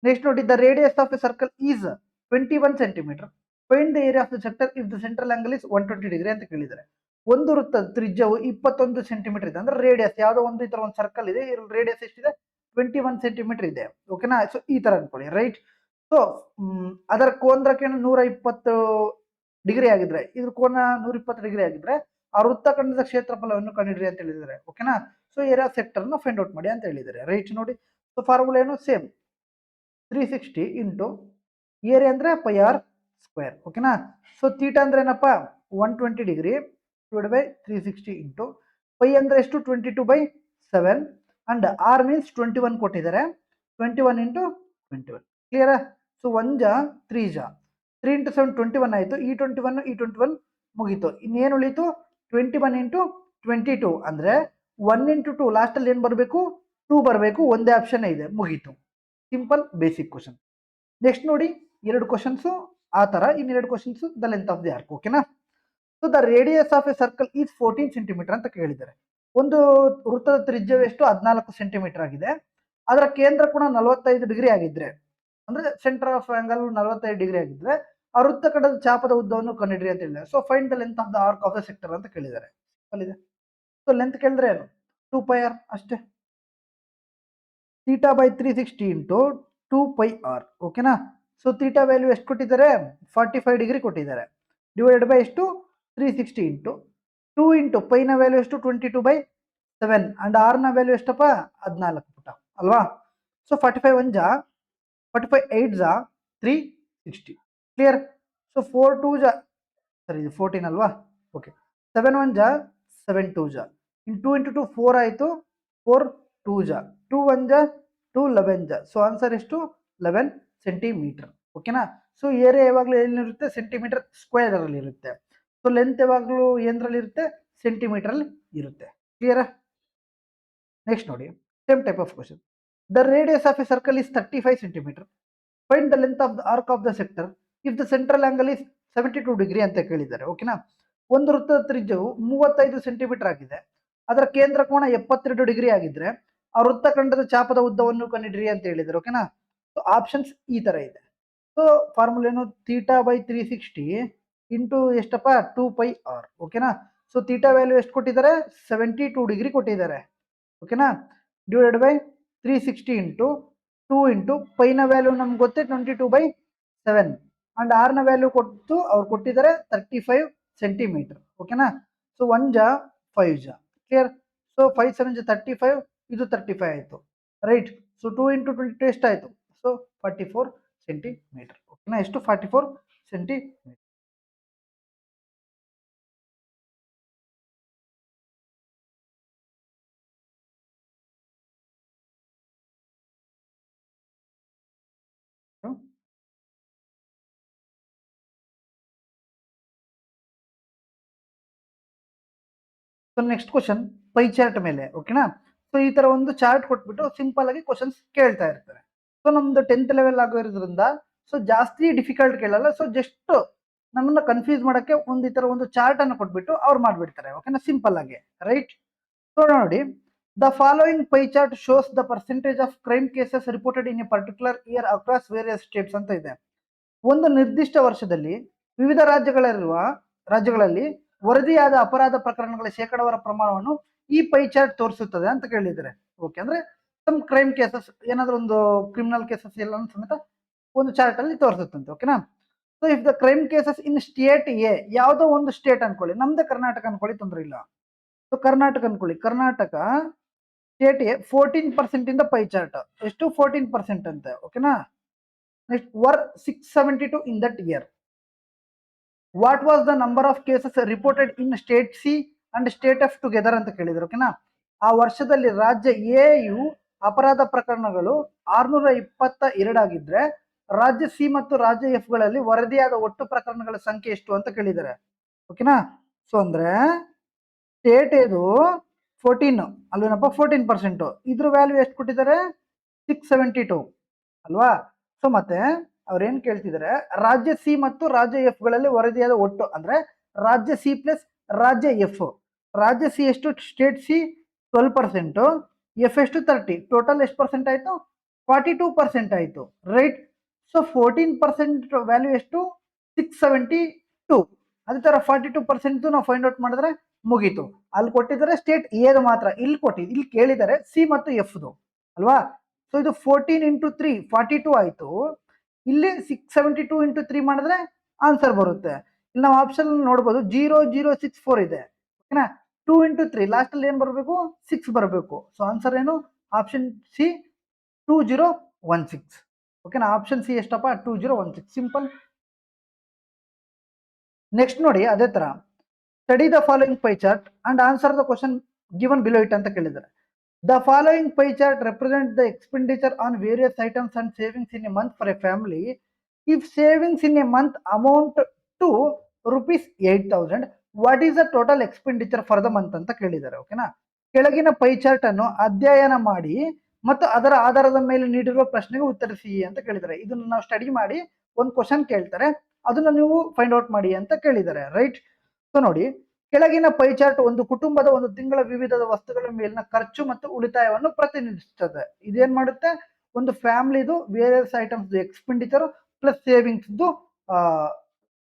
ನೆಕ್ಸ್ಟ್ ನೋಡಿ, the radius of a circle is 21 centimetre. Find the area of the sector if the central angle is 120 degree ಅಂತ ಕೇಳಿದ್ದಾರೆ. ಒಂದು ವೃತ್ತದ ತ್ರಿಜ್ಯವು 21 ಸೆಂಟಿಮೀಟರ್ ಇದೆ, ಅಂದ್ರೆ ರೇಡಿಯಸ್ ಯಾವುದೋ ಒಂದು ಈ ತರ ಒಂದು ಸರ್ಕಲ್ ಇದೆ, ರೇಡಿಯಸ್ ಎಷ್ಟಿದೆ, 21 ಸೆಂಟಿಮೀಟರ್ ಇದೆ, ಓಕೆನಾ. ಸೊ ಈ ತರ ಅನ್ಕೊಳ್ಳಿ, ರೈಟ್. ಸೊ ಅದರ ಕೇಂದ್ರಕ್ಕೆ 120 ಡಿಗ್ರಿ ಆಗಿದ್ರೆ, ಇದ್ರ ಕೋನ 120 ಡಿಗ್ರಿ ಆಗಿದ್ರೆ ಆ ವೃತ್ತಖಂಡದ ಕ್ಷೇತ್ರಫಲವನ್ನು ಕಂಡುಹಿಡಿಯಿರಿ ಅಂತ ಹೇಳಿದ್ದಾರೆ, ಓಕೆನಾ. ಸೊ ಏರಿಯಾ ಸೆಕ್ಟರ್ ನ ಫೈಂಡ್ ಔಟ್ ಮಾಡಿ ಅಂತ ಹೇಳಿದ್ದಾರೆ, ರೈಟ್. ನೋಡಿ, ಸೊ ಫಾರ್ಮುಲಾ ಏನು, ಸೇಮ್ 360 ಇಂಟು ಏರಿಯಾ ಅಂದ್ರೆ πr², ಓಕೆನಾ. ಸೊ ಥೀಟಾ ಅಂದ್ರೆ ಏನಪ್ಪಾ, 120 degree divide by 360 into pi ಅಂದ್ರೆ ಎಷ್ಟು, 22/7. ಅಂಡ್ ಆರ್ ಮೀನ್ಸ್ 21 ಕೊಟ್ಟಿದ್ದಾರೆ, 21 ಇಂಟು 21, ಕ್ಲಿಯರಾ. ಸೊ 1 ಜಾ 3 ಜಾ 3 ಇಂಟು 7 21 ಆಯಿತು, ಈ 21 ಮುಗೀತು. ಇನ್ನೇನು ಉಳಿತು, 21 ಇಂಟು 22 ಅಂದ್ರೆ 1 ಇಂಟು 2, ಲಾಸ್ಟಲ್ಲಿ ಏನು ಬರಬೇಕು, 2 ಬರಬೇಕು, ಒಂದೇ ಆಪ್ಷನ್ ಇದೆ, ಮುಗೀತು. Simple basic question. ನೆಕ್ಸ್ಟ್ ನೋಡಿ, 2 ಕ್ವಶನ್ಸ್ ಆ ತರ, ಇನ್ನೆರಡು questions the length of the arc, ಓಕೆನಾ. So the radius of a circle is 14 centimetre ಅಂತ ಕೇಳಿದ್ದಾರೆ. ಒಂದು ವೃತ್ತದ ತ್ರಿಜ್ಯವೆಷ್ಟು 14 ಸೆಂಟಿಮೀಟರ್ ಆಗಿದೆ. ಅದರ ಕೇಂದ್ರ ಕೋನ 45 ಡಿಗ್ರಿ ಆಗಿದ್ರೆ, ಅಂದ್ರೆ ಸೆಂಟರ್ ಆಫ್ ಆಂಗಲ್ 45 ಡಿಗ್ರಿ ಆಗಿದ್ರೆ ಆ ವೃತ್ತಖಂಡದ ಚಾಪದ ಉದ್ದವನ್ನು ಕಂಡುಹಿಡಿರಿ ಅಂತ ಹೇಳಿದ್ದಾರೆ. So find the length of the arc of the sector ಅಂತ ಕೇಳಿದ್ದಾರೆ. ಅಲ್ಲಿದೆ. ಸೊ ಲೆಂತ್ ಕೇಳಿದ್ರೆ ಏನು 2πr ಅಷ್ಟೇ. Theta by 360 into 2πr. ಓಕೆನಾ. ಸೊ ಥೀಟಾ ವ್ಯಾಲ್ಯೂ ಎಷ್ಟು ಕೊಟ್ಟಿದ್ದಾರೆ 45 ಡಿಗ್ರಿ ಕೊಟ್ಟಿದ್ದಾರೆ. ಡಿವೈಡೆಡ್ ಬೈ ಎಷ್ಟು 360 ಇಂಟು 2 ಇಂಟು ಪೈನ ವ್ಯಾಲ್ಯೂ ಎಷ್ಟು 22/7 ಅಂಡ್ ಆರ್ ನ ವ್ಯಾಲ್ಯೂ ಎಷ್ಟಪ್ಪ 14 ಪುಟ ಅಲ್ವಾ. ಸೊ 45 1 ಜಾ 45 8 ಜಾ 360 ಕ್ಲಿಯರ್. ಸೊ 4 2 ಜಾ ಸರಿ ಇದು 14 ಅಲ್ವಾ. ಓಕೆ 7 1 ಜಾ 7 2 ಜಾ ಇನ್ 2 ಇಂಟು 2 4 ಆಯಿತು 4 2 ಜಾ 2 1 ಜಾ 2 11 ಜಾ. ಸೊ ಆನ್ಸರ್ ಎಷ್ಟು 11 ಸೆಂಟಿಮೀಟರ್. ಓಕೆನಾ. ಸೊ ಏರಿಯಾ ಯಾವಾಗಲೂ ಏನಿರುತ್ತೆ ಸೆಂಟಿಮೀಟರ್ ಸ್ಕ್ವೇರ್ ಅಲ್ಲಿ ಇರುತ್ತೆ. ಸೊ ಲೆಂತ್ ಯಾವಾಗಲೂ ಏನರಲ್ಲಿ ಇರುತ್ತೆ ಸೆಂಟಿಮೀಟರ್ ಅಲ್ಲಿ ಇರುತ್ತೆ. ಕ್ಲಿಯರಾ. ನೆಕ್ಸ್ಟ್ ನೋಡಿ same type of question. The radius of a circle is 35 centimetre. Find the length of the arc of the sector if the central angle is 72 degree ಅಂತ ಕೇಳಿದ್ದಾರೆ. ಓಕೆನಾ. ಒಂದು ವೃತ್ತದ ತ್ರಿಜ್ಯವು 35 ಸೆಂಟಿಮೀಟರ್ ಆಗಿದೆ. ಅದರ ಕೇಂದ್ರ ಕೋನ 72 ಡಿಗ್ರಿ ಆಗಿದ್ರೆ ಆ ವೃತ್ತಖಂಡದ ಚಾಪದ ಉದ್ದವನ್ನು ಕಂಡುಹಿಡಿಯಿರಿ ಅಂತ ಹೇಳಿದ್ದಾರೆ. ಓಕೆನಾ. ಸೊ ಆಪ್ಷನ್ಸ್ ಈ ತರ ಇದೆ. ಸೊ ಫಾರ್ಮುಲಾ ಏನು ಥೀಟಾ ಬೈ 360 ಇಂಟು ಎಷ್ಟಪ್ಪ 2πr. ಓಕೆನಾ. ಸೊ ಥೀಟಾ ವ್ಯಾಲ್ಯೂ ಎಷ್ಟು ಕೊಟ್ಟಿದ್ದಾರೆ 72 ಡಿಗ್ರಿ ಕೊಟ್ಟಿದ್ದಾರೆ. ಓಕೆನಾ. ಡಿವೈಡ್ ಬೈ 360 ಇಂಟು 2 ಇಂಟು ಪೈನ ವ್ಯಾಲ್ಯೂ ನಮ್ಗೆ ಗೊತ್ತೇ 22/7 ಅಂಡ್ ಆರ್ ನ ವ್ಯಾಲ್ಯೂ ಕೊಟ್ಟು ಅವ್ರು ಕೊಟ್ಟಿದ್ದಾರೆ 35 ಸೆಂಟಿಮೀಟರ್. ಓಕೆನಾ. ಸೊ 1 ಜಾ 5 ಜಾ ಕ್ಲಿಯರ್. ಸೊ 5 7 ಜಾ 35 ಇದು 35 ಆಯಿತು ರೈಟ್. ಸೊ 2 ಇಂಟು 22 ಎಷ್ಟಾಯಿತು ಸೊ 44 ಸೆಂಟಿಮೀಟರ್. ಓಕೆನಾ. ಎಷ್ಟು 44 centimetre. So next question pi chart ಮೇಲೆ. ಓಕೆನಾ. ಸೊ ಈ ತರ ಒಂದು ಚಾರ್ಟ್ ಕೊಟ್ಬಿಟ್ಟು ಸಿಂಪಲ್ ಆಗಿ ಕ್ವಶನ್ಸ್ ಕೇಳ್ತಾ ಇರ್ತಾರೆ. ಸೊ ನಮ್ದು 10th ಲೆವೆಲ್ ಆಗಿರೋದ್ರಿಂದ ಸೊ ಜಾಸ್ತಿ ಡಿಫಿಕಲ್ಟ್ ಕೇಳಲ್ಲ. ಸೊ ಜಸ್ಟ್ ನಮ್ಮನ್ನ ಕನ್ಫ್ಯೂಸ್ ಮಾಡಕ್ಕೆ ಒಂದು ಈ ತರ ಒಂದು ಚಾರ್ಟ್ ಅನ್ನು ಕೊಟ್ಬಿಟ್ಟು ಅವ್ರು ಮಾಡ್ಬಿಡ್ತಾರೆ. ಓಕೆನಾ ಸಿಂಪಲ್ ಆಗಿ ರೈಟ್. ಸೊ ನೋಡಿ the following pi chart shows the percentage of crime cases reported in a particular year across various States ಅಂತ ಇದೆ. ಒಂದು ನಿರ್ದಿಷ್ಟ ವರ್ಷದಲ್ಲಿ ವಿವಿಧ ರಾಜ್ಯಗಳಲ್ಲಿ ವರದಿಯಾದ ಅಪರಾಧ ಪ್ರಕರಣಗಳ ಶೇಕಡಾವಾರ ಪ್ರಮಾಣವನ್ನು ಈ ಪೈ ಚಾರ್ಟ್ ತೋರಿಸುತ್ತದೆ ಅಂತ ಕೇಳಿದ್ದಾರೆ. ಓಕೆ ಅಂದ್ರೆ ಸಮ್ ಕ್ರೈಮ್ ಕೇಸಸ್ ಏನಾದ್ರೂ ಒಂದು ಕ್ರಿಮಿನಲ್ ಕೇಸಸ್ ಎಲ್ಲ ಸಮೇತ ಒಂದು ಚಾರ್ಟ್ ಅಲ್ಲಿ ತೋರಿಸುತ್ತಂತೆ. ಓಕೆನಾ. So if the crime cases in state A, ಯಾವುದೋ ಒಂದು ಸ್ಟೇಟ್ ಅನ್ಕೊಳ್ಳಿ, ನಮ್ದೇ ಕರ್ನಾಟಕ ಅನ್ಕೊಳ್ಳಿ, ತೊಂದರೆ ಇಲ್ಲ. ಸೊ ಕರ್ನಾಟಕ ಅನ್ಕೊಳ್ಳಿ, ಕರ್ನಾಟಕ ಸ್ಟೇಟ್ ಎ 14% ಇಂದ ಪೈ ಚಾರ್ಟ್ ಎಷ್ಟು 14% ಅಂತೆ. ಓಕೆನಾ. Next var 672 in that year. What was the number of cases reported in state C and state F together ಅಂತ ಕೇಳಿದ್ರು. ಓಕೆನಾ. ಆ ವರ್ಷದಲ್ಲಿ ರಾಜ್ಯ ಎ ಯು ಅಪರಾಧ ಪ್ರಕರಣಗಳು 622 ಆಗಿದ್ರೆ ರಾಜ್ಯ ಸಿ ಮತ್ತು ರಾಜ್ಯ ಎಫ್ ಗಳಲ್ಲಿ ವರದಿಯಾದ ಒಟ್ಟು ಪ್ರಕರಣಗಳ ಸಂಖ್ಯೆ ಎಷ್ಟು ಅಂತ ಕೇಳಿದ್ದಾರೆ. ಓಕೆನಾ. ಸೊ ಅಂದ್ರೆ ಸ್ಟೇಟ್ ಇದು 14 ಅಲ್ವೇನಪ್ಪ 14%. ಇದ್ರ ವ್ಯಾಲ್ಯೂ ಎಷ್ಟು ಕೊಟ್ಟಿದ್ದಾರೆ 672 ಅಲ್ವಾ. ಸೊ ಮತ್ತೆ ಅವ್ರೇನ್ ಕೇಳ್ತಿದ್ದಾರೆ ರಾಜ್ಯ ಸಿ ಮತ್ತು ರಾಜ್ಯ ಎಫ್ ಗಳಲ್ಲಿ ವರದಿಯಾದ ಒಟ್ಟು ಅಂದ್ರೆ ರಾಜ್ಯ ಸಿ ಪ್ಲಸ್ ರಾಜ್ಯ ಎಫ್. ರಾಜ್ಯ ಸಿ ಎಷ್ಟು ಸ್ಟೇಟ್ ಸಿ 12%, ಎಫ್ ಎಷ್ಟು 30, ಟೋಟಲ್ ಎಷ್ಟು ಪರ್ಸೆಂಟ್ ಆಯ್ತು 42% ಆಯ್ತು ರೈಟ್. ಸೊ 14% ವ್ಯಾಲ್ಯೂ ಎಷ್ಟು 672. ಅದೇ ತರ 42% ನಾವು ಫೈಂಡ್ ಔಟ್ ಮಾಡಿದ್ರೆ ಮುಗೀತು. ಅಲ್ಲಿ ಕೊಟ್ಟಿದ್ದಾರೆ ಸ್ಟೇಟ್ ಎದು ಮಾತ್ರ, ಇಲ್ಲಿ ಕೇಳಿದ್ದಾರೆ ಸಿ ಮತ್ತು ಎಫ್ ಅಲ್ವಾ. ಸೊ ಇದು 14 ಇಂಟು 3 42 ಆಯ್ತು. ಇಲ್ಲಿ 672 ಇಂಟು 3 ಮಾಡಿದ್ರೆ ಆನ್ಸರ್ ಬರುತ್ತೆ. ಇಲ್ಲಿ ನಾವು ಆಪ್ಷನ್ ನೋಡ್ಬೋದು 0064 ಇದೆ. ಓಕೆನಾ. 2 ಇಂಟು 3 ಲಾಸ್ಟ್ ಅಲ್ಲಿ ಏನ್ ಬರಬೇಕು 6 ಬರಬೇಕು. ಸೊ ಆನ್ಸರ್ ಏನು ಆಪ್ಷನ್ ಸಿ 2016. ಓಕೆನಾ. ಆಪ್ಷನ್ ಸಿ ಎಷ್ಟಪ್ಪ 2016 ಸಿಂಪಲ್. ನೆಕ್ಸ್ಟ್ ನೋಡಿ ಅದೇ ತರ study the following pi chart and answer the question given below it ಅಂತ ಕೇಳಿದ್ದಾರೆ. The following pie chart represents the expenditure on various items and savings in a month for a family. If savings in a month amount to rupees 8,000, what is the total expenditure for the month ಅಂತ ಕೇಳಿದ್ದಾರೆ. ಓಕೆನಾ. ಕೆಳಗಿನ pi chart ಅನ್ನು ಅಧ್ಯಯನ ಮಾಡಿ ಮತ್ತು ಅದರ ಆಧಾರದ ಮೇಲೆ ನೀಡಿರುವ ಪ್ರಶ್ನೆಗೆ ಉತ್ತರಿಸಿ ಅಂತ ಕೇಳಿದ್ದಾರೆ. ಇದನ್ನು ನಾವು ಸ್ಟಡಿ ಮಾಡಿ ಒಂದು ಕ್ವಶನ್ ಕೇಳ್ತಾರೆ, ಅದನ್ನ ನೀವು ಫೈಂಡ್ ಔಟ್ ಮಾಡಿ ಅಂತ ಕೇಳಿದ್ದಾರೆ ರೈಟ್. ಸೊ ನೋಡಿ, ಕೆಳಗಿನ ಪೈ ಚಾರ್ಟ್ ಒಂದು ಕುಟುಂಬದ ಒಂದು ತಿಂಗಳ ವಿವಿಧ ವಸ್ತುಗಳ ಮೇಲಿನ ಖರ್ಚು ಮತ್ತು ಉಳಿತಾಯವನ್ನು ಪ್ರತಿನಿಧಿಸುತ್ತದೆ. ಇದೇನ್ ಮಾಡುತ್ತೆ, ಒಂದು ಫ್ಯಾಮಿಲಿದು various items expenditure plus savings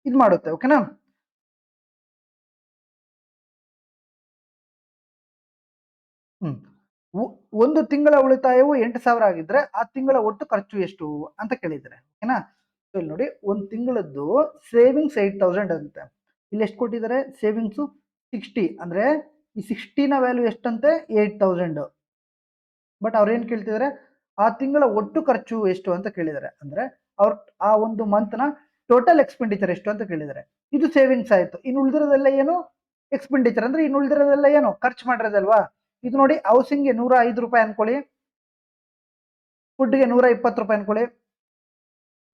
ಇದು ಮಾಡುತ್ತೆ. ಓಕೆನಾ? ಒಂದು ತಿಂಗಳ ಉಳಿತಾಯವು 8,000 ಆಗಿದ್ರೆ ಆ ತಿಂಗಳ ಒಟ್ಟು ಖರ್ಚು ಎಷ್ಟು ಅಂತ ಕೇಳಿದ್ರೆ, ಓಕೆನಾ? ಸೊ ಇಲ್ಲಿ ನೋಡಿ, ಒಂದು ತಿಂಗಳದ್ದು ಸೇವಿಂಗ್ಸ್ 8,000 ಅಂತೆ. ಇಲ್ಲಿ ಎಷ್ಟು ಕೊಟ್ಟಿದ್ದಾರೆ? ಸೇವಿಂಗ್ಸ್ 60, ಅಂದ್ರೆ ಈ 60ನ ವ್ಯಾಲ್ಯೂ ಎಷ್ಟಂತೆ? 8,000. ಬಟ್ ಅವ್ರು ಏನ್ ಕೇಳ್ತಿದ್ದಾರೆ? ಆ ತಿಂಗಳ ಒಟ್ಟು ಖರ್ಚು ಎಷ್ಟು ಅಂತ ಕೇಳಿದ್ದಾರೆ. ಅಂದ್ರೆ ಅವ್ರ ಆ ಒಂದು ಮಂತ್ ನ ಟೋಟಲ್ ಎಕ್ಸ್ಪೆಂಡಿಚರ್ ಎಷ್ಟು ಅಂತ ಕೇಳಿದ್ದಾರೆ. ಇದು ಸೇವಿಂಗ್ಸ್ ಆಯ್ತು. ಇನ್ನು ಉಳಿದಿರೋದೆಲ್ಲ ಏನು? ಎಕ್ಸ್ಪೆಂಡಿಚರ್. ಅಂದ್ರೆ ಇನ್ನು ಉಳಿದಿರೋದೆಲ್ಲ ಏನು? ಖರ್ಚು ಮಾಡಿರೋದಲ್ವಾ? ಇದು ನೋಡಿ, ಹೌಸಿಂಗ್ಗೆ 105 ರೂಪಾಯಿ ಅನ್ಕೊಳ್ಳಿ, ಫುಡ್ಗೆ 120 ರೂಪಾಯಿ ಅನ್ಕೊಳ್ಳಿ,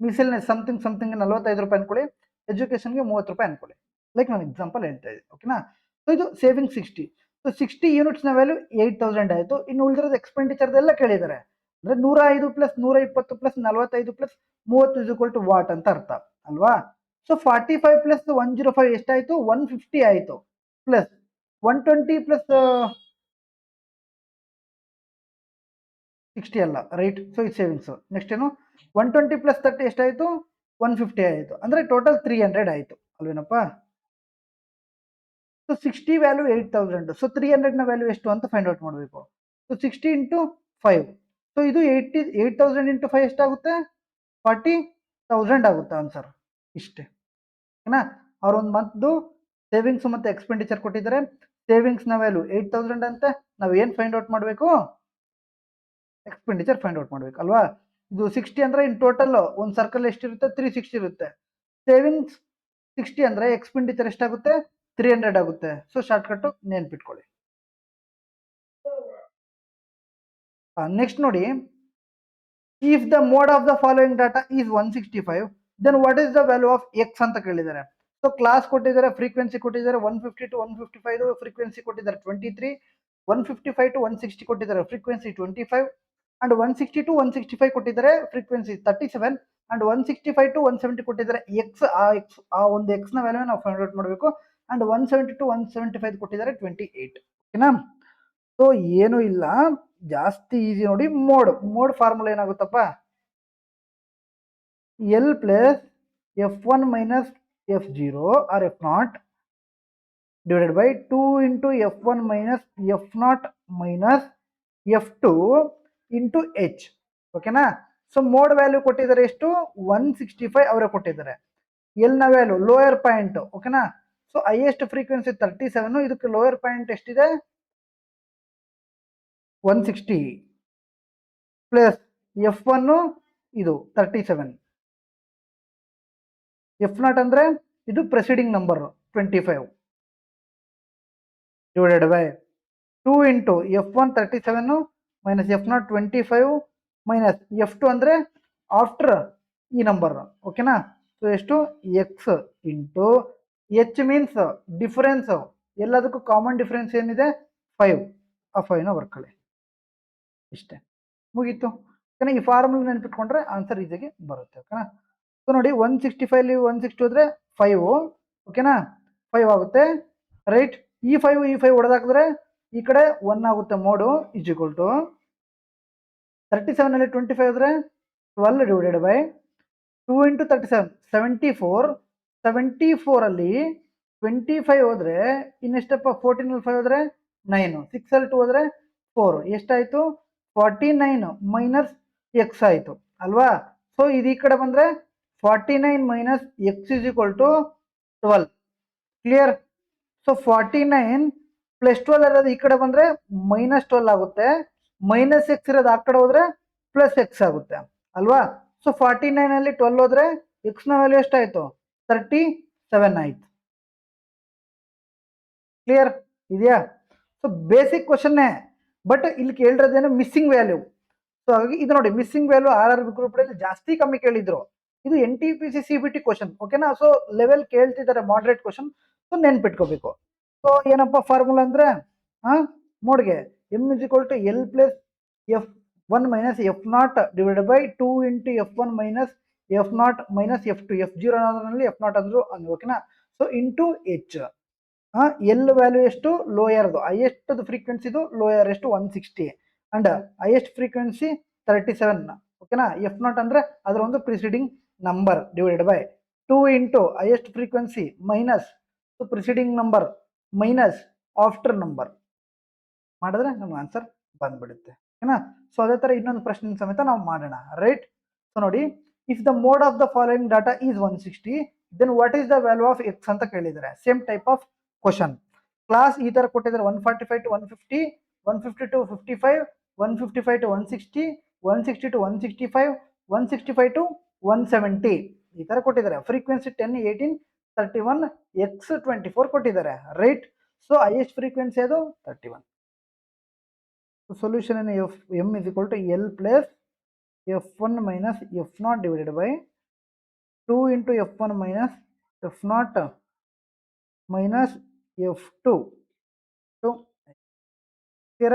ಮಿಸೆಲ್ನೆಸ್ ಸಮಥಿಂಗ್ 45 ರೂಪಾಯಿ ಅನ್ಕೊಳ್ಳಿ, ಎಜುಕೇಶನ್ಗೆ 30 ರೂಪಾಯಿ ಅನ್ಕೊಳ್ಳಿ. ಲೈಕ್ ನಾನು ಎಕ್ಸಾಂಪಲ್ ಹೇಳ್ತಾ ಇದ್ದೀನಿ. ಓಕೆನಾ? ಸೊ ಇದು ಸೇವಿಂಗ್ 60. ಸೊ 60 ಯೂನಿಟ್ಸ್ ನ ವ್ಯಾಲ್ಯೂ 8,000 ಆಯ್ತು. ಇನ್ನು ಉಳಿದಿರೋದು ಎಕ್ಸ್ಪೆಂಡಿಚರ್ ಎಲ್ಲ ಕೇಳಿದ್ದಾರೆ. ಅಂದ್ರೆ 105 plus 120 plus 45 plus 30 is equal to what ಅಂತ ಅರ್ಥ ಅಲ್ವಾ? ಸೊ 45 ಪ್ಲಸ್ 105 ಎಷ್ಟಾಯ್ತು? 150 ಆಯ್ತು. ಪ್ಲಸ್ 120 ಪ್ಲಸ್ 60 ಅಲ್ಲ, ರೈಟ್? ಸೊ ಇದು ಸೇವಿಂಗ್ಸ್. ನೆಕ್ಸ್ಟ್ ಏನು? 120 ಪ್ಲಸ್ 30 ಎಷ್ಟಾಯ್ತು? 150 ಆಯ್ತು. ಅಂದ್ರೆ ಟೋಟಲ್ 300 ಆಯ್ತು ಅಲ್ವೇನಪ್ಪ? So 60 value 8,000. ಸೊ 300 ನ ವ್ಯಾಲ್ಯೂ ಎಷ್ಟು ಅಂತ ಫೈಂಡ್ ಔಟ್ ಮಾಡಬೇಕು. So 60 into 5. ಸೊ ಇದು 8,000 ಇಂಟು 5 ಎಷ್ಟಾಗುತ್ತೆ? 40,000 ಆಗುತ್ತೆ ಆನ್ಸರ್. ಇಷ್ಟೇ. ಓಕೆನಾ? ಅವ್ರ ಒಂದು ಮಂತ್ದು ಸೇವಿಂಗ್ಸ್ ಮತ್ತೆ ಎಕ್ಸ್ಪೆಂಡಿಚರ್ ಕೊಟ್ಟಿದ್ದಾರೆ. ಸೇವಿಂಗ್ಸ್ ನ ವ್ಯಾಲ್ಯೂ 8,000 ಅಂತ. ನಾವು ಏನ್ ಫೈಂಡ್ ಔಟ್ ಮಾಡಬೇಕು? ಎಕ್ಸ್ಪೆಂಡಿಚರ್ ಫೈಂಡ್ ಔಟ್ ಮಾಡ್ಬೇಕು ಅಲ್ವಾ? ಇದು 60 ಅಂದ್ರೆ ಇನ್ ಟೋಟಲ್ ಒಂದು ಸರ್ಕಲ್ ಎಷ್ಟಿರುತ್ತೆ? 360 ಇರುತ್ತೆ. ಸೇವಿಂಗ್ಸ್ 60 ಅಂದ್ರೆ ಎಕ್ಸ್ಪೆಂಡಿಚರ್ ಎಷ್ಟಾಗುತ್ತೆ? 300 ಆಗುತ್ತೆ. ಸೊ ಶಾರ್ಟ್ ಕಟ್ ನೆನ್ಪಿಟ್ಕೊಳ್ಳಿ. ನೆಕ್ಸ್ಟ್ ನೋಡಿ, if the mode of the following data is 165, then what is the value of x ಅಂತ ಕೇಳಿದ್ದಾರೆ. ಸೊ ಕ್ಲಾಸ್ ಕೊಟ್ಟಿದ್ದಾರೆ, ಫ್ರೀಕ್ವೆನ್ಸಿ ಕೊಟ್ಟಿದ್ದಾರೆ, 150 to 155 ಫ್ರೀಕ್ವೆನ್ಸಿ ಕೊಟ್ಟಿದ್ದಾರೆ 23, 155 to 160 ಕೊಟ್ಟಿದ್ದಾರೆ ಫ್ರೀಕ್ವೆನ್ಸಿ 25, ಅಂಡ್ 160 to 165 ಕೊಟ್ಟಿದ್ದಾರೆ ಫ್ರೀಕ್ವೆನ್ಸಿ 37, ಅಂಡ್ 165 to 170 ಕೊಟ್ಟಿದ್ದಾರೆ ಎಕ್ಸ್. ಆ ಒಂದು ಎಕ್ಸ್ ನ ವ್ಯಾಲ್ಯೂ ನಾವು ಫೈಂಡ್ ಔಟ್ ಮಾಡಬೇಕು. ಅಂಡ್ 170 to 175 ಕೊಟ್ಟಿದ್ದಾರೆ 28. ಓಕೆನಾ? ಸೊ ಏನು ಇಲ್ಲ, ಜಾಸ್ತಿ ಈಸಿ ನೋಡಿ. ಮೋಡ್ ಫಾರ್ಮುಲಾ ಏನಾಗುತ್ತಪ್ಪ? L plus F1 minus F0 or F0 divided by 2 into F1 minus F0 minus F2 into H. ಓಕೆನಾ? ಸೊ ಮೋಡ್ ವ್ಯಾಲ್ಯೂ ಕೊಟ್ಟಿದ್ದಾರೆ ಎಷ್ಟು? 165 ಅವರೇ ಕೊಟ್ಟಿದ್ದಾರೆ. ಎಲ್ ನ ವ್ಯಾಲ್ಯೂ ಲೋಯರ್ ಪಾಯಿಂಟ್. ಓಕೆನಾ? ಸೊ ಹೈಯೆಸ್ಟ್ ಫ್ರೀಕ್ವೆನ್ಸಿ 37, ಇದಕ್ಕೆ ಲೋಯರ್ ಪಾಯಿಂಟ್ ಎಷ್ಟಿದೆ? 160 ಪ್ಲಸ್ F1 ಇದು 37. F0 ಅಂದ್ರೆ ಇದು preceding number 25 divided by 2 into F1 37 minus F0 25 minus F2 ಅಂದ್ರೆ ಆಫ್ಟರ್ ಈ ನಂಬರ್. ಓಕೆನಾ? ಸೊ ಎಷ್ಟು? X into H means difference. ಎಲ್ಲದಕ್ಕೂ ಕಾಮನ್ ಡಿಫರೆನ್ಸ್ ಏನಿದೆ? 5. ಆ 5ನ ಬರ್ಕೊಳ್ಳಿ. ಇಷ್ಟೇ, ಮುಗೀತು. ಓಕೆನಾ? ಈ ಫಾರ್ಮುಲಾ ನೆನ್ಪಿಟ್ಕೊಂಡ್ರೆ ಆನ್ಸರ್ ಈಸಿಯಾಗಿ ಬರುತ್ತೆ. ಓಕೆನಾ? ಸೊ ನೋಡಿ, 165 160 ಹೋದ್ರೆ 5. ಓಕೆನಾ? 5 ಆಗುತ್ತೆ, ರೈಟ್? ಈ 5 ಹೊಡೆದಾಕಿದ್ರೆ ಈ ಕಡೆ 1 ಆಗುತ್ತೆ. ಮೋಡು ಇಸ್ ಈಕ್ವಲ್ ಟು 37 ಅಲ್ಲಿ 25 ಹೋದ್ರೆ 12 ಡಿವೈಡೆಡ್ ಬೈ 2 ಇಂಟು 37 74. 74 ಅಲ್ಲಿ 25 ಹೋದ್ರೆ ಇನ್ನೆಷ್ಟಪ್ಪ? 14 ಅಲ್ಲಿ 5 ಹೋದ್ರೆ 9, 6 ಅಲ್ಲಿ 2 ಹೋದ್ರೆ 4. ಎಷ್ಟಾಯ್ತು? 49 ಮೈನಸ್ ಎಕ್ಸ್ ಆಯ್ತು ಅಲ್ವಾ? ಸೊ ಇದು ಈ ಕಡೆ ಬಂದ್ರೆ 49 minus x is equal to 12. Clear? So 49 plus 12 ಇರೋದು ಈ ಕಡೆ ಬಂದ್ರೆ ಮೈನಸ್ 12 ಆಗುತ್ತೆ. ಮೈನಸ್ ಎಕ್ಸ್ ಇರೋದು ಆ ಕಡೆ ಹೋದ್ರೆ ಪ್ಲಸ್ ಎಕ್ಸ್ ಆಗುತ್ತೆ ಅಲ್ವಾ? ಸೊ 49 ಅಲ್ಲಿ 12 ಹೋದ್ರೆ ಎಕ್ಸ್ ನ ವ್ಯಾಲ್ಯೂ ಎಷ್ಟಾಯ್ತು? 37 ಆಯ್ತು. ಕ್ಲಿಯರ್ ಇದೆಯಾ? ಸೊ ಬೇಸಿಕ್ ಕ್ವಶನ್ನೇ, ಬಟ್ ಇಲ್ಲಿ ಕೇಳಿರೋದೇನು? Missing value. ಸೊ ಹಾಗಾಗಿ ಇದು ನೋಡಿ, ಮಿಸ್ಸಿಂಗ್ ವ್ಯಾಲ್ಯೂ RRB ಗ್ರೂಪ್ ಅಲ್ಲಿ ಜಾಸ್ತಿ ಕಮ್ಮಿ ಕೇಳಿದ್ರು. ಇದು NTPC CBT ಕ್ವಶನ್. ಓಕೆನಾ? ಸೊ ಲೆವೆಲ್ ಕೇಳ್ತಿದ್ದಾರೆ, ಮಾಡರೇಟ್ ಕ್ವಶನ್. ಸೊ ನೆನ್ಪಿಟ್ಕೋಬೇಕು. ಸೊ ಏನಪ್ಪ ಫಾರ್ಮುಲಾ ಅಂದ್ರೆ, ಮೋಡ್ಗೆ M is equal to L plus F1 minus F0 divided by 2 into F1 minus F0 minus F2. F0 ಅನ್ನೋದ್ರಲ್ಲಿ F0 ಅಂದ್ರು. ಓಕೆನಾ? So into H. L value ಎಷ್ಟು ಲೋಯರ್ದು highest ಫ್ರೀಕ್ವೆನ್ಸಿದು lower ಎಷ್ಟು 160 and highest frequency 37. ಓಕೆನಾ. F not ಅಂದ್ರೆ ಅದರ ಒಂದು preceding number divided by 2 into highest frequency minus preceding number minus after number ಮಾಡಿದ್ರೆ ನಮ್ಗೆ ಆನ್ಸರ್ ಬಂದ್ಬಿಡುತ್ತೆ. ಓಕೆನಾ. ಸೊ ಅದೇ ತರ ಇನ್ನೊಂದು ಪ್ರಶ್ನೆ ಸಮೇತ ನಾವು ಮಾಡೋಣ. ರೈಟ್. ಸೊ ನೋಡಿ, if the mode of the following data is 160 then what is the value of x ಅಂತ ಕೇಳಿದ್ದಾರೆ. Same type of question. Class ಈ ತರ ಕೊಟ್ಟಿದ್ದಾರೆ 145 to 150, 150 to 55, 155 to 160, 160 to 165, 165 to 170 ಈ ತರ ಕೊಟ್ಟಿದ್ದಾರೆ. ಫ್ರೀಕ್ವೆನ್ಸಿ 10, 18, 31, ಎಕ್ಸ್ 24 ಕೊಟ್ಟಿದ್ದಾರೆ. ರೈಟ್. ಸೊ ಹೈಯೆಸ್ಟ್ ಫ್ರೀಕ್ವೆನ್ಸಿ ಅದು 31. So solution in m is equal to L plus f1 minus f0 divided by 2 into f1 minus f0 minus f2. So clear.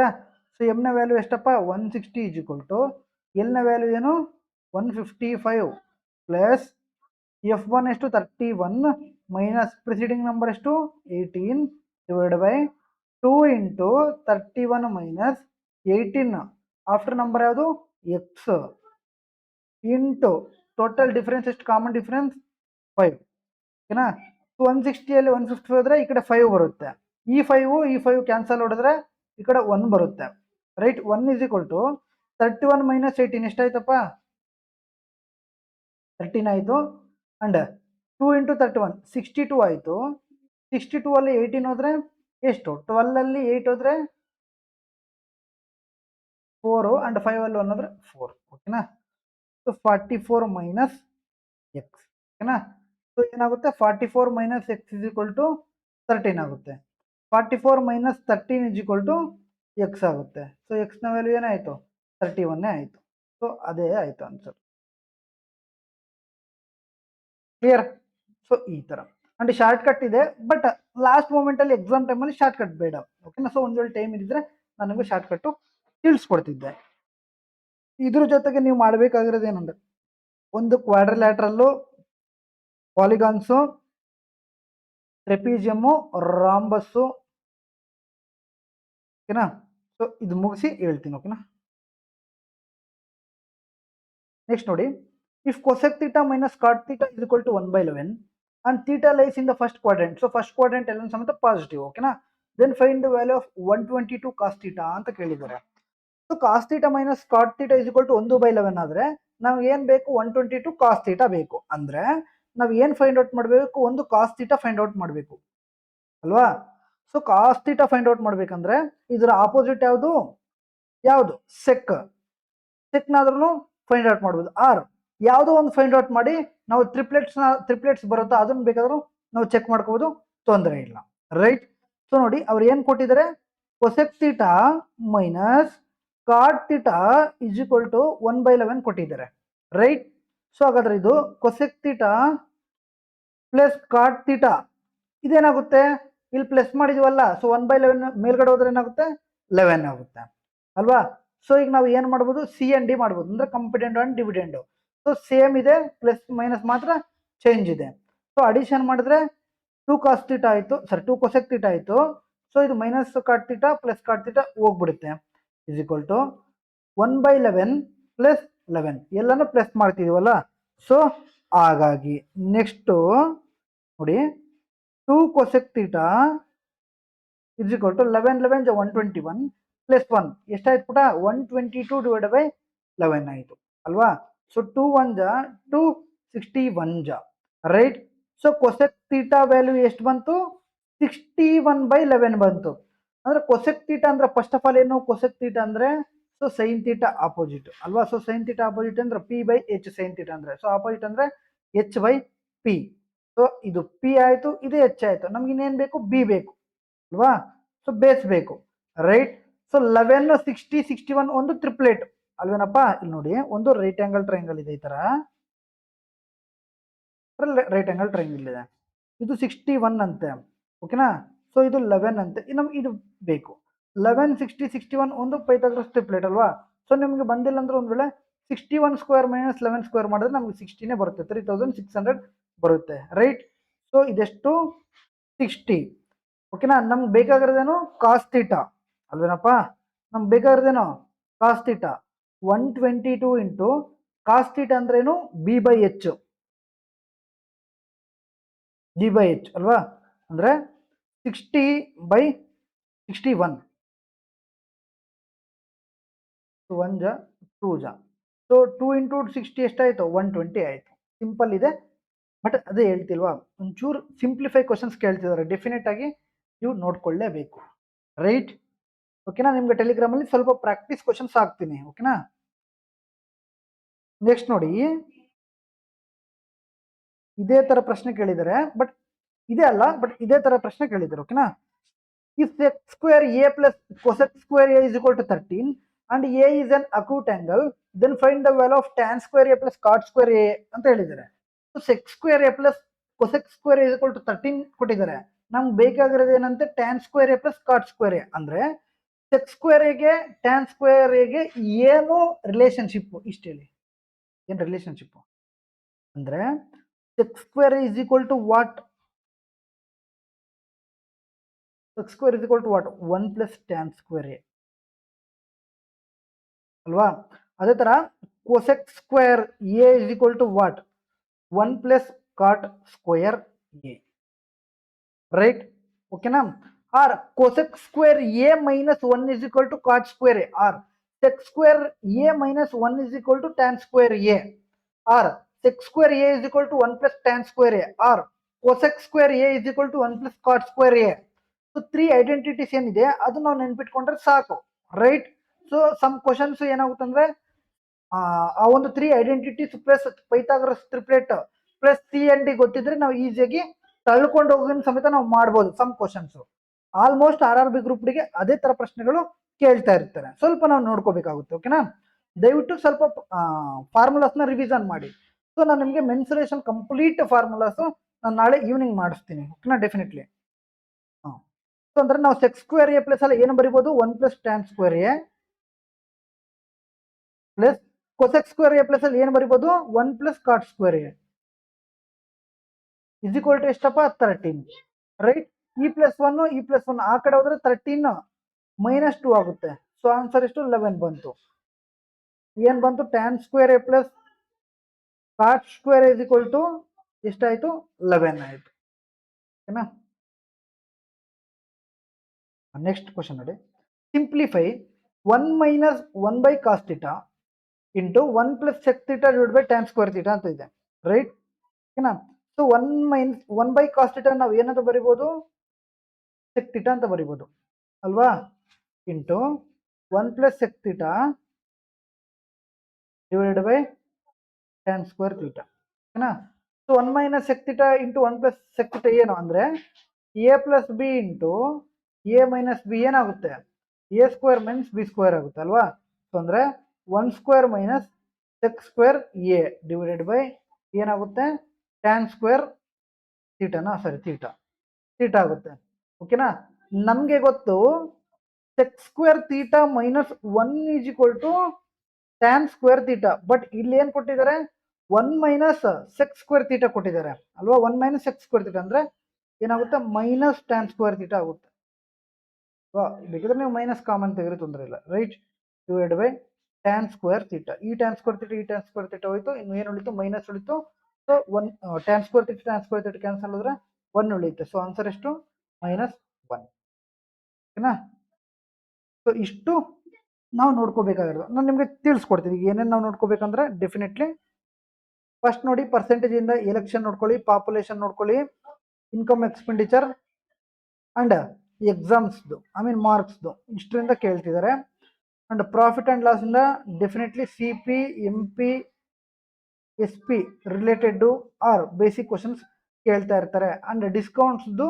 So m na value ಎಷ್ಟಪ್ಪ 160 is equal to L na value ಏನು 155 plus f1 ಎಷ್ಟು 31 minus preceding number ಎಷ್ಟು 18 divided by 2 into 31 minus 18 after number ಯಾವುದು X into total difference ಎಷ್ಟು common difference 5. ಓಕೆನಾ. 160 ಅಲ್ಲಿ 155 ಹೋದ್ರೆ ಈ ಕಡೆ 5 ಬರುತ್ತೆ. ಈ 5 ಕ್ಯಾನ್ಸಲ್ ಹೊಡೆದ್ರೆ ಈ ಕಡೆ 1 ಬರುತ್ತೆ. Right. 1 is equal to 31 minus 18 ಎಷ್ಟಾಯ್ತಪ್ಪ 13 ಆಯಿತು. ಅಂಡ್ 2 ಇಂಟು 31 62 ಆಯಿತು. 62 ಅಲ್ಲಿ 18 ಹೋದ್ರೆ ಎಷ್ಟು 12 ಅಲ್ಲಿ 8 ಹೋದ್ರೆ 4 ಅಂಡ್ 5 ಅಲ್ಲಿ 1 ಅಂದ್ರೆ 4. ಓಕೆನಾ. So 44 minus x. ಓಕೆನಾ. ಸೊ ಏನಾಗುತ್ತೆ 44 minus x is equal to 13 ಆಗುತ್ತೆ. 44 minus 13 is equal to x ಆಗುತ್ತೆ. ಸೊ ಎಕ್ಸ್ ನ ವ್ಯಾಲ್ಯೂ ಏನಾಯ್ತು 31 ಆಯ್ತು. ಸೊ ಅದೇ ಆಯ್ತು ಆನ್ಸರ್. ಕ್ಲಿಯರ್. ಸೊ ಈ ತರ ಅಂಡ್ ಶಾರ್ಟ್ ಕಟ್ ಇದೆ, ಬಟ್ ಲಾಸ್ಟ್ ಮೂಮೆಂಟ್ ಅಲ್ಲಿ ಎಕ್ಸಾಮ್ ಟೈಮ್ ಅಲ್ಲಿ ಶಾರ್ಟ್ ಕಟ್ ಬೇಡ. ಓಕೆನಾ. ಸೊ ಒಂದ್ ವೇಳೆ ಟೈಮ್ ಇದ್ರೆ ನಾನು ನಿಮಗೆ ಶಾರ್ಟ್ ಕಟ್ ತಿಳಿಸ್ಕೊಡ್ತಿದ್ದೆ. ಇದ್ರ ಜೊತೆಗೆ ನೀವು ಮಾಡಬೇಕಾಗಿರೋದು ಏನಂದ್ರೆ ಒಂದು ಕ್ವಾಡ್ರಿಲ್ಯಾಟ್ರಲ್ಲು, ಪಾಲಿಗಾನ್ಸು, ಟ್ರೆಪೀಜಿಯಮ್ಮು, ರಾಂಬಸ್ಸು. ಓಕೆನಾ. ಸೊ ಇದು ಮುಗಿಸಿ ಹೇಳ್ತೀನಿ. ಓಕೆನಾ. ನೆಕ್ಸ್ಟ್ ನೋಡಿ, if cosec theta minus cot theta is equal to 1/11 and theta lies in the first quadrant. So first quadrant ಎಲ್ಲ ಸಮೇತ ಪಾಸಿಟಿವ್. ಓಕೆನಾ. Then find the value of 122 cos theta ಅಂತ ಕೇಳಿದ್ದಾರೆ. So cos theta minus cot theta is equal to 1/11 ಆದ್ರೆ ನಾವು ಏನ್ ಬೇಕು 122 cos theta ಬೇಕು. ಅಂದ್ರೆ ನಾವು ಏನ್ ಫೈಂಡ್ ಔಟ್ ಮಾಡಬೇಕು, ಒಂದು ಕಾಸ್ ಥೀಟಾ ಫೈಂಡ್ ಔಟ್ ಮಾಡಬೇಕು ಅಲ್ವಾ. So cos theta find out ಮಾಡ್ಬೇಕಂದ್ರೆ ಇದರ ಆಪೋಸಿಟ್ ಯಾವುದು ಯಾವುದು ಸೆಕ್. ಸೆಕ್ನಾದ್ರೂ ಫೈಂಡ್ ಔಟ್ ಮಾಡ್ಬೋದು. ಆರ್ ಯಾವುದೋ ಒಂದು ಫೈಂಡ್ ಔಟ್ ಮಾಡಿ ನಾವು ಟ್ರಿಪ್ಲೆಟ್ಸ್ ಬರುತ್ತಾ ಅದನ್ನ ಬೇಕಾದ್ರೂ ನಾವು ಚೆಕ್ ಮಾಡ್ಕೋಬಹುದು, ತೊಂದರೆ ಇಲ್ಲ. ರೈಟ್. ಸೊ ನೋಡಿ ಅವ್ರು ಏನ್ ಕೊಟ್ಟಿದ್ದಾರೆ, cosec theta minus cot theta is equal to 1/11 ಕೊಟ್ಟಿದ್ದಾರೆ. ರೈಟ್. ಸೊ ಹಾಗಾದ್ರೆ ಇದು cosec theta plus cot theta ಇದೇನಾಗುತ್ತೆ, ಇಲ್ಲಿ ಪ್ಲಸ್ ಮಾಡಿದೀವಲ್ಲ. ಸೊ 1/11 ಮೇಲ್ಗಡೆ ಹೋದ್ರೆ ಏನಾಗುತ್ತೆ 11 ಆಗುತ್ತೆ ಅಲ್ವಾ. ಸೊ ಈಗ ನಾವು ಏನ್ ಮಾಡ್ಬೋದು, ಸಿ ಅಂಡ್ ಡಿ ಮಾಡ್ಬೋದು, ಅಂದ್ರೆ competent and dividend. So same ಇದೆ, ಪ್ಲಸ್ ಮೈನಸ್ ಮಾತ್ರ ಚೇಂಜ್ ಇದೆ. ಸೊ ಅಡಿಷನ್ ಮಾಡಿದ್ರೆ 2 ಕಾಸ್ ಥೀಟಾ ಆಯ್ತು, 2 ಕೊಸೆಕ್ ಥೀಟಾ ಆಯ್ತು. ಸೊ ಇದು minus cot theta plus cot theta ಹೋಗ್ಬಿಡುತ್ತೆ. ಇಸ್ ಈಕ್ವಲ್ ಟು 1/11 ಪ್ಲಸ್ 11 ಎಲ್ಲಾನು ಪ್ಲಸ್ ಮಾಡ್ತಿದೀವಲ್ಲ. ಸೊ ಹಾಗಾಗಿ ನೆಕ್ಸ್ಟ್ ನೋಡಿ 2 cosec theta is equal to 11 121 plus 1 ಎಷ್ಟಾಯ್ತು ಪುಟ 122 ಡಿವೈಡ್ ಬೈ 11 ಆಯಿತು ಅಲ್ವಾ. ಸೊ 2 1 ಜಾ 261 ಜಾ. Right. So cosec theta value ಎಷ್ಟು ಬಂತು 61/11 ಬಂತು. ಅಂದ್ರೆ ಕೊಸೆಕ್ ಥೀಟಾ ಅಂದ್ರೆ ಫಸ್ಟ್ ಆಫ್ ಆಲ್ ಏನು, ಕೊಸೆಕ್ ಥೀಟಾ ಅಂದ್ರೆ ಸೊ ಸೈನ್ ಥೀಟಾ ಆಪೋಸಿಟ್ ಅಲ್ವಾ. ಸೊ ಸೈನ್ ಥೀಟಾ ಆಪೋಸಿಟ್ ಅಂದ್ರೆ p/h ಸೈನ್ ಥೀಟಾ ಅಂದ್ರೆ. ಸೊ ಆಪೋಸಿಟ್ ಅಂದ್ರೆ h/p. ಸೊ ಇದು p ಆಯ್ತು, ಇದು h ಆಯ್ತು. ನಮ್ಗೆ ಇನ್ನೇನ್ ಬೇಕು, b ಬೇಕು ಅಲ್ವಾ. ಸೊ ಬೇಸ್ ಬೇಕು. ರೈಟ್. ಸೊ 11 60 61 ಒಂದು ಟ್ರಿಪ್ಲೆಟ್ ಅಲ್ವೇನಪ್ಪ. ಇಲ್ಲಿ ನೋಡಿ ಒಂದು ರೈಟ್ ಆಂಗಲ್ ಟ್ರಯಾಂಗಲ್ ಇದೆ, ಈ ತರ ರೈಟ್ ಆಂಗಲ್ ಟ್ರಯಾಂಗಲ್ ಇದೆ. ಇದು 61 ಅಂತೆ. ಓಕೆನಾ. ಸೊ ಇದು 11 ಅಂತೆ. ನಮ್ಗೆ ಇದು ಬೇಕು 11 60 61 ಒಂದು ಪೈಥಾಗರಸ್ ಟ್ರಿಪ್ಲೆಟ್ ಅಲ್ವಾ. ಸೊ ನಿಮ್ಗೆ ಬಂದಿಲ್ಲ ಅಂದ್ರೆ ಒಂದ್ ವೇಳೆ 61 ಸ್ಕ್ವೇರ್ ಮೈನಸ್ 11 ಸ್ಕ್ವೇರ್ ಮಾಡಿದ್ರೆ ನಮ್ಗೆ 60 ಬರುತ್ತೆ, 3600 ಬರುತ್ತೆ. ರೈಟ್. ಸೊ ಇದೆಷ್ಟು 60. ಓಕೆನಾ. ನಮ್ಗೆ ಬೇಕಾಗಿರೋದೇನು ಕಾಸ್ ಥೀಟಾ ಅಲ್ವೇನಪ್ಪ, ನಮ್ಗೆ ಬೇಕಾಗಿರೋದೇನು cos theta. 122 into cos theta ಅಂದ್ರೇನು B/H, G/H ಅಲ್ವಾ, ಅಂದ್ರೆ 60/61. 1 ಜ 2 ಜ, ಸೊ 2 ಇಂಟು 60 ಎಷ್ಟಾಯ್ತು, 120 ಆಯ್ತು. ಸಿಂಪಲ್ ಇದೆ. ಬಟ್ ಅದೇ ಹೇಳ್ತಿಲ್ವಾ, ಒಂಚೂರು ಸಿಂಪ್ಲಿಫೈ ಕ್ವಶನ್ಸ್ ಕೇಳ್ತಿದ್ದಾರೆ, ಡೆಫಿನೆಟ್ ಆಗಿ ನೀವು ನೋಡ್ಕೊಳ್ಳೇಬೇಕು, ರೈಟ್. ಓಕೆನಾ. ನಿಮ್ಗೆ ಟೆಲಿಗ್ರಾಮಲ್ಲಿ ಸ್ವಲ್ಪ ಪ್ರಾಕ್ಟೀಸ್ ಕ್ವಶನ್ಸ್ ಹಾಕ್ತೀನಿ, ಓಕೆನಾ. ನೆಕ್ಸ್ಟ್ ನೋಡಿ, ಇದೇ ತರ ಪ್ರಶ್ನೆ ಕೇಳಿದ್ದಾರೆ, ಬಟ್ ಇದೇ ಅಲ್ಲ, ಬಟ್ ಇದೇ ತರ ಪ್ರಶ್ನೆ ಕೇಳಿದ್ದಾರೆ, ಓಕೆನಾ. If x square a plus cosec square a is equal to 13 and a is an acute angle, then find the value of tan square a plus cot square a ಅಂತ ಹೇಳಿದ್ದಾರೆ. So sec square a plus cosec square a is equal to 13 ಕೊಟ್ಟಿದ್ದಾರೆ. ನಮ್ಗೆ ಬೇಕಾಗಿರೋದು ಏನಂತೆ tan square a plus cot square a. ಅಂದ್ರೆ sec square a ಗೆ tan square a ಗೆ ಏನು ರಿಲೇಶನ್ಶಿಪ್, ಇಷ್ಟು ಹೇಳಿ, ಏನು ರಿಲೇಶನ್ಶಿಪ್ ಅಂದ್ರೆ sec square a is equal to what, sec square is equal to what, 1 plus tan square a ಅಲ್ವಾ. ಅದೇ ತರ cosec square a is equal to what, 1 plus cot square a, right. ಓಕೆನಾ. Or cosec square a minus 1 is equal to cot square a, or sec square a minus 1 is equal to tan square a, or sec square a is equal to 1 plus tan square a, or cosec square a is equal to 1 plus cot square a. So 3 identities ಏನಿದೆ ಅದು ನಾವು ನೆನ್ಪಿಟ್ಕೊಂಡ್ರೆ ಸಾಕು, right. So some questions ಏನಾಗುತ್ತಂದ್ರೆ ಆ ಒಂದು 3 identities plus Pythagoras triplet plus C and D ಗೊತ್ತಿದ್ರೆ ನಾವು ಈಸಿಯಾಗಿ ತಳ್ಕೊಂಡು ಹೋಗೋದನ್ನ ಸಮೇತ ನಾವು ಮಾಡ್ಬೋದು. Some questions almost RRB group ಡಿಗೆ ಅದೇ ತರ ಪ್ರಶ್ನೆಗಳು ಕೇಳ್ತಾ ಇರ್ತಾರೆ, ಸ್ವಲ್ಪ ನಾವು ನೋಡ್ಕೋಬೇಕಾಗುತ್ತೆ, ಓಕೆನಾ. ದಯವಿಟ್ಟು ಸ್ವಲ್ಪ ಫಾರ್ಮುಲಾಸ್ನ ರಿವಿಷನ್ ಮಾಡಿ. ಸೊ ನಾನು ನಿಮಗೆ ಮೆನ್ಸುರೇಷನ್ ಕಂಪ್ಲೀಟ್ ಫಾರ್ಮುಲಾಸ್ ನಾನು ನಾಳೆ ಈವ್ನಿಂಗ್ ಮಾಡಿಸ್ತೀನಿ, ಓಕೆನಾ, ಡೆಫಿನೆಟ್ಲಿ. ಸೊ ಅಂದ್ರೆ ನಾವು sec square a ಪ್ಲಸ್ ಅಲ್ಲಿ ಏನು ಬರಿಬೋದು, 1 plus tan square a plus cosec square a plus ಅಲ್ಲಿ ಏನು ಬರಿಬೋದು, 1 plus cot square a is equal to ಎಷ್ಟಪ್ಪ, 13, ರೈಟ್. ಈ ಪ್ಲಸ್ 1 ಆ ಕಡೆ ಹೋದ್ರೆ 13 ಮೈನಸ್ 2 ಆಗುತ್ತೆ. ಸೊ ಆನ್ಸರ್ ಎಷ್ಟು, 11 ಬಂತು. ಏನ್ ಬಂತು, tan square a ಪ್ಲಸ್ cot square a is equal to ಎಷ್ಟಾಯ್ತು, 11 ಆಯ್ತು, ಓಕೆನಾ. ನೆಕ್ಸ್ಟ್ ಕ್ವಶನ್ ನೋಡಿ, simplify 1 minus 1 by cos theta into 1 plus sec theta divided by tan square theta ಅಂತ ಇದೆ, ರೈಟ್, ಓಕೆನಾ. So 1 minus 1 by cos theta ನಾವು ಏನಂತ ಬರಿಬೋದು, sec theta ಅಂತ ಬರಿಬೋದು ಅಲ್ವಾ, into 1 plus sec theta divided by tan square theta, ಓಕೆನಾ. So 1 minus sec theta into 1 plus sec theta ಏನು ಅಂದ್ರೆ a plus b into a minus b ಏನಾಗುತ್ತೆ, a square minus b square ಆಗುತ್ತೆ ಅಲ್ವಾ. So ಅಂದ್ರೆ 1 square minus sec square a divided by ಏನಾಗುತ್ತೆ, tan square ಥೀಟಾನಾ, sorry theta ಆಗುತ್ತೆ, ಓಕೆನಾ. ನಮ್ಗೆ ಗೊತ್ತು sec square theta minus 1 is equal to tan square theta, but ಇಲ್ಲಿ ಏನ್ ಕೊಟ್ಟಿದ್ದಾರೆ, 1 ಮೈನಸ್ sec ಸ್ಕ್ವೇರ್ ಥೀಟಾ ಕೊಟ್ಟಿದ್ದಾರೆ ಅಲ್ವಾ. 1 ಮೈನಸ್ sec ಸ್ಕ್ವೇರ್ ಥೀಟಾ ಅಂದ್ರೆ ಏನಾಗುತ್ತೆ, ಮೈನಸ್ tan ಸ್ಕ್ವೇರ್ ಥೀಟಾ ಆಗುತ್ತೆ. ಬೇಕಿದ್ರೆ ನೀವು ಮೈನಸ್ ಕಾಮನ್ ತೆಗೆದ್ರೆ ತೊಂದರೆ ಇಲ್ಲ, right. Divide by tan square theta, ಈ ಟ್ಯಾನ್ ಸ್ಕ್ವೇರ್ ಥೀಟಾ ಹೋಯ್ತು, ಇನ್ನು ಏನು ಉಳಿತು, ಮೈನಸ್ ಉಳಿತು. So 1 tan square theta cancel ಆದ್ರೆ 1 ಉಳಿಯುತ್ತೆ. ಸೊ ಆನ್ಸರ್ ಎಷ್ಟು, -1, ಓಕೆನಾ. ಸೊ ಇಷ್ಟು ನಾವು ನೋಡ್ಕೋಬೇಕಾಗಿರೋದು, ನಾನು ನಿಮಗೆ ತಿಳಿಸ್ಕೊಡ್ತೀನಿ ಏನೇನು ನಾವು ನೋಡ್ಕೋಬೇಕಂದ್ರೆ. ಡೆಫಿನೆಟ್ಲಿ ಫಸ್ಟ್ ನೋಡಿ, ಪರ್ಸೆಂಟೇಜ್ ಇಂದ ಎಲೆಕ್ಷನ್ ನೋಡ್ಕೊಳ್ಳಿ, ಪಾಪ್ಯುಲೇಷನ್ ನೋಡ್ಕೊಳ್ಳಿ, ಇನ್ಕಮ್ ಎಕ್ಸ್ಪೆಂಡಿಚರ್ ಅಂಡ್ ಎಕ್ಸಾಮ್ಸ್ದು ಐ ಮೀನ್ ಮಾರ್ಕ್ಸ್ದು ಇಷ್ಟರಿಂದ ಕೇಳ್ತಿದ್ದಾರೆ. ಅಂಡ್ ಪ್ರಾಫಿಟ್ ಅಂಡ್ ಲಾಸ್ ಇಂದ definitely CP MP SP related are basic questions ಕೇಳ್ತಾ ಇರ್ತಾರೆ. ಅಂಡ್ ಡಿಸ್ಕೌಂಟ್ಸ್ದು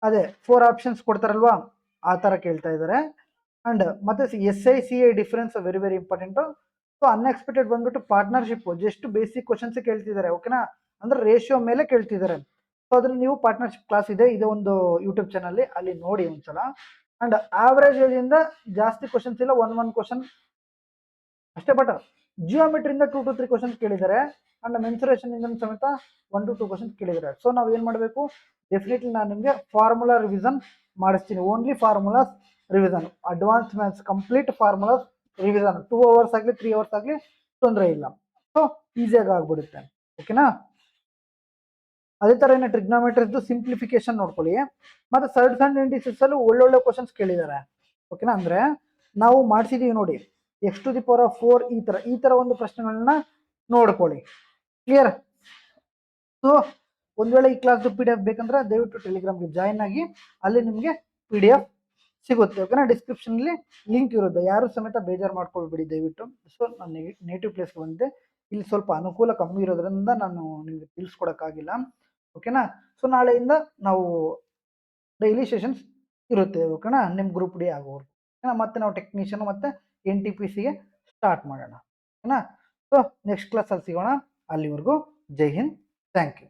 ಅದೇ 4 ಆಪ್ಷನ್ಸ್ ಕೊಡ್ತಾರಲ್ವಾ, ಆ ಥರ ಕೇಳ್ತಾ ಇದ್ದಾರೆ. ಅಂಡ್ ಮತ್ತೆ SI CI difference very very important. So unexpected ಬಂದ್ಬಿಟ್ಟು ಪಾರ್ಟ್ನರ್ಶಿಪ್ ಜಸ್ಟ್ ಬೇಸಿಕ್ ಕ್ವಶನ್ಸ್ ಕೇಳ್ತಿದ್ದಾರೆ, ಓಕೆನಾ. ಅಂದ್ರೆ ರೇಷಿಯೋ ಮೇಲೆ ಕೇಳ್ತಿದ್ದಾರೆ. ಸೊ ಅದ್ರಲ್ಲಿ ನೀವು ಪಾರ್ಟ್ನರ್ಶಿಪ್ ಕ್ಲಾಸ್ ಇದೆ ಒಂದು ಯೂಟ್ಯೂಬ್ ಚಾನಲ್, ಅಲ್ಲಿ ನೋಡಿ ಒಂದ್ಸಲ. ಅಂಡ್ ಆವರೇಜ್ ಇಂದ ಜಾಸ್ತಿ ಕ್ವಶನ್ಸ್ ಇಲ್ಲ, 1 ಕ್ವಶನ್ ಅಷ್ಟೇ. ಬಟ್ ಜಿಯೋಮೆಟ್ರಿಯಿಂದ 2 to 3 ಕ್ವಶನ್ಸ್ ಕೇಳಿದ್ದಾರೆ. ಅಂಡ್ ಮೆನ್ಸುರೇಷನ್ ಇಂದ ಸಮೇತ 1 to 2 ಕ್ವಶನ್ಸ್ ಕೇಳಿದ್ದಾರೆ. ಸೊ ನಾವು ಏನು ಮಾಡಬೇಕು, ಡೆಫಿನೆಟ್ಲಿ ನಾನು ನಿಮಗೆ ಫಾರ್ಮುಲಾ ರಿವಿಷನ್ ಮಾಡಿಸ್ತೀನಿ. Only formulas revision, advance maths complete formulas revision. 2 hours ಆಗಲಿ 3 ಅವರ್ಸ್ ಆಗಲಿ ತೊಂದರೆ ಇಲ್ಲ. ಸೊ ಈಸಿಯಾಗಿ ಆಗ್ಬಿಡುತ್ತೆ. ಓಕೆನಾ. ಅದೇ ಥರ ಏನು ಟ್ರಿಗ್ನೋಮೆಟ್ರಿದು ಸಿಂಪ್ಲಿಫಿಕೇಶನ್ ನೋಡ್ಕೊಳ್ಳಿ. ಮತ್ತು ಸರ್ಡ್ಸ್ ಆ್ಯಂಡ್ ಇಂಡಿಸಸ್ ಅಲ್ಲೂ ಒಳ್ಳೊಳ್ಳೆ ಕ್ವಶನ್ಸ್ ಕೇಳಿದ್ದಾರೆ. ಓಕೆನಾ. ಅಂದರೆ ನಾವು ಮಾಡಿಸಿದ್ದೀವಿ ನೋಡಿ, x⁴ ಈ ಥರ ಒಂದು ಪ್ರಶ್ನೆಗಳನ್ನ ನೋಡ್ಕೊಳ್ಳಿ. ಕ್ಲಿಯರ್. ಸೊ ಒಂದು ವೇಳೆ ಈ ಕ್ಲಾಸ್ದು PDF ಬೇಕಂದ್ರೆ ದಯವಿಟ್ಟು ಟೆಲಿಗ್ರಾಮ್ಗೆ ಜಾಯ್ನ್ ಆಗಿ, ಅಲ್ಲಿ ನಿಮಗೆ PDF ಸಿಗುತ್ತೆ. ಓಕೆನಾ. ಡಿಸ್ಕ್ರಿಪ್ಷನಲ್ಲಿ ಲಿಂಕ್ ಇರುತ್ತೆ. ಯಾರು ಸಮೇತ ಬೇಜಾರು ಮಾಡ್ಕೊಳ್ಬೇಡಿ ದಯವಿಟ್ಟು. ಸೊ ನಾನು ನೇಟಿವ್ ಪ್ಲೇಸ್ಗೆ ಬಂದೆ, ಇಲ್ಲಿ ಸ್ವಲ್ಪ ಅನುಕೂಲ ಕಮ್ಮಿ ಇರೋದ್ರಿಂದ ನಾನು ನಿಮಗೆ ತಿಳಿಸ್ಕೊಡೋಕ್ಕಾಗಿಲ್ಲ. ಓಕೆನಾ. ಸೊ ನಾಳೆಯಿಂದ ನಾವು ಡೈಲಿ ಸೆಷನ್ಸ್ ಇರುತ್ತೆ. ಓಕೆನಾ. ನಿಮ್ಮ ಗ್ರೂಪ್ ಡಿ ಆಗೋರು. ಓಕೆನಾ. ಮತ್ತೆ ನಾವು ಟೆಕ್ನಿಷಿಯನ್ ಮತ್ತು NTPCಗೆ ಸ್ಟಾರ್ಟ್ ಮಾಡೋಣ. ಓಕೆನಾ. ಸೊ ನೆಕ್ಸ್ಟ್ ಕ್ಲಾಸಲ್ಲಿ ಸಿಗೋಣ. ಅಲ್ಲಿವರೆಗೂ ಜೈ ಹಿಂದ್. Thank you.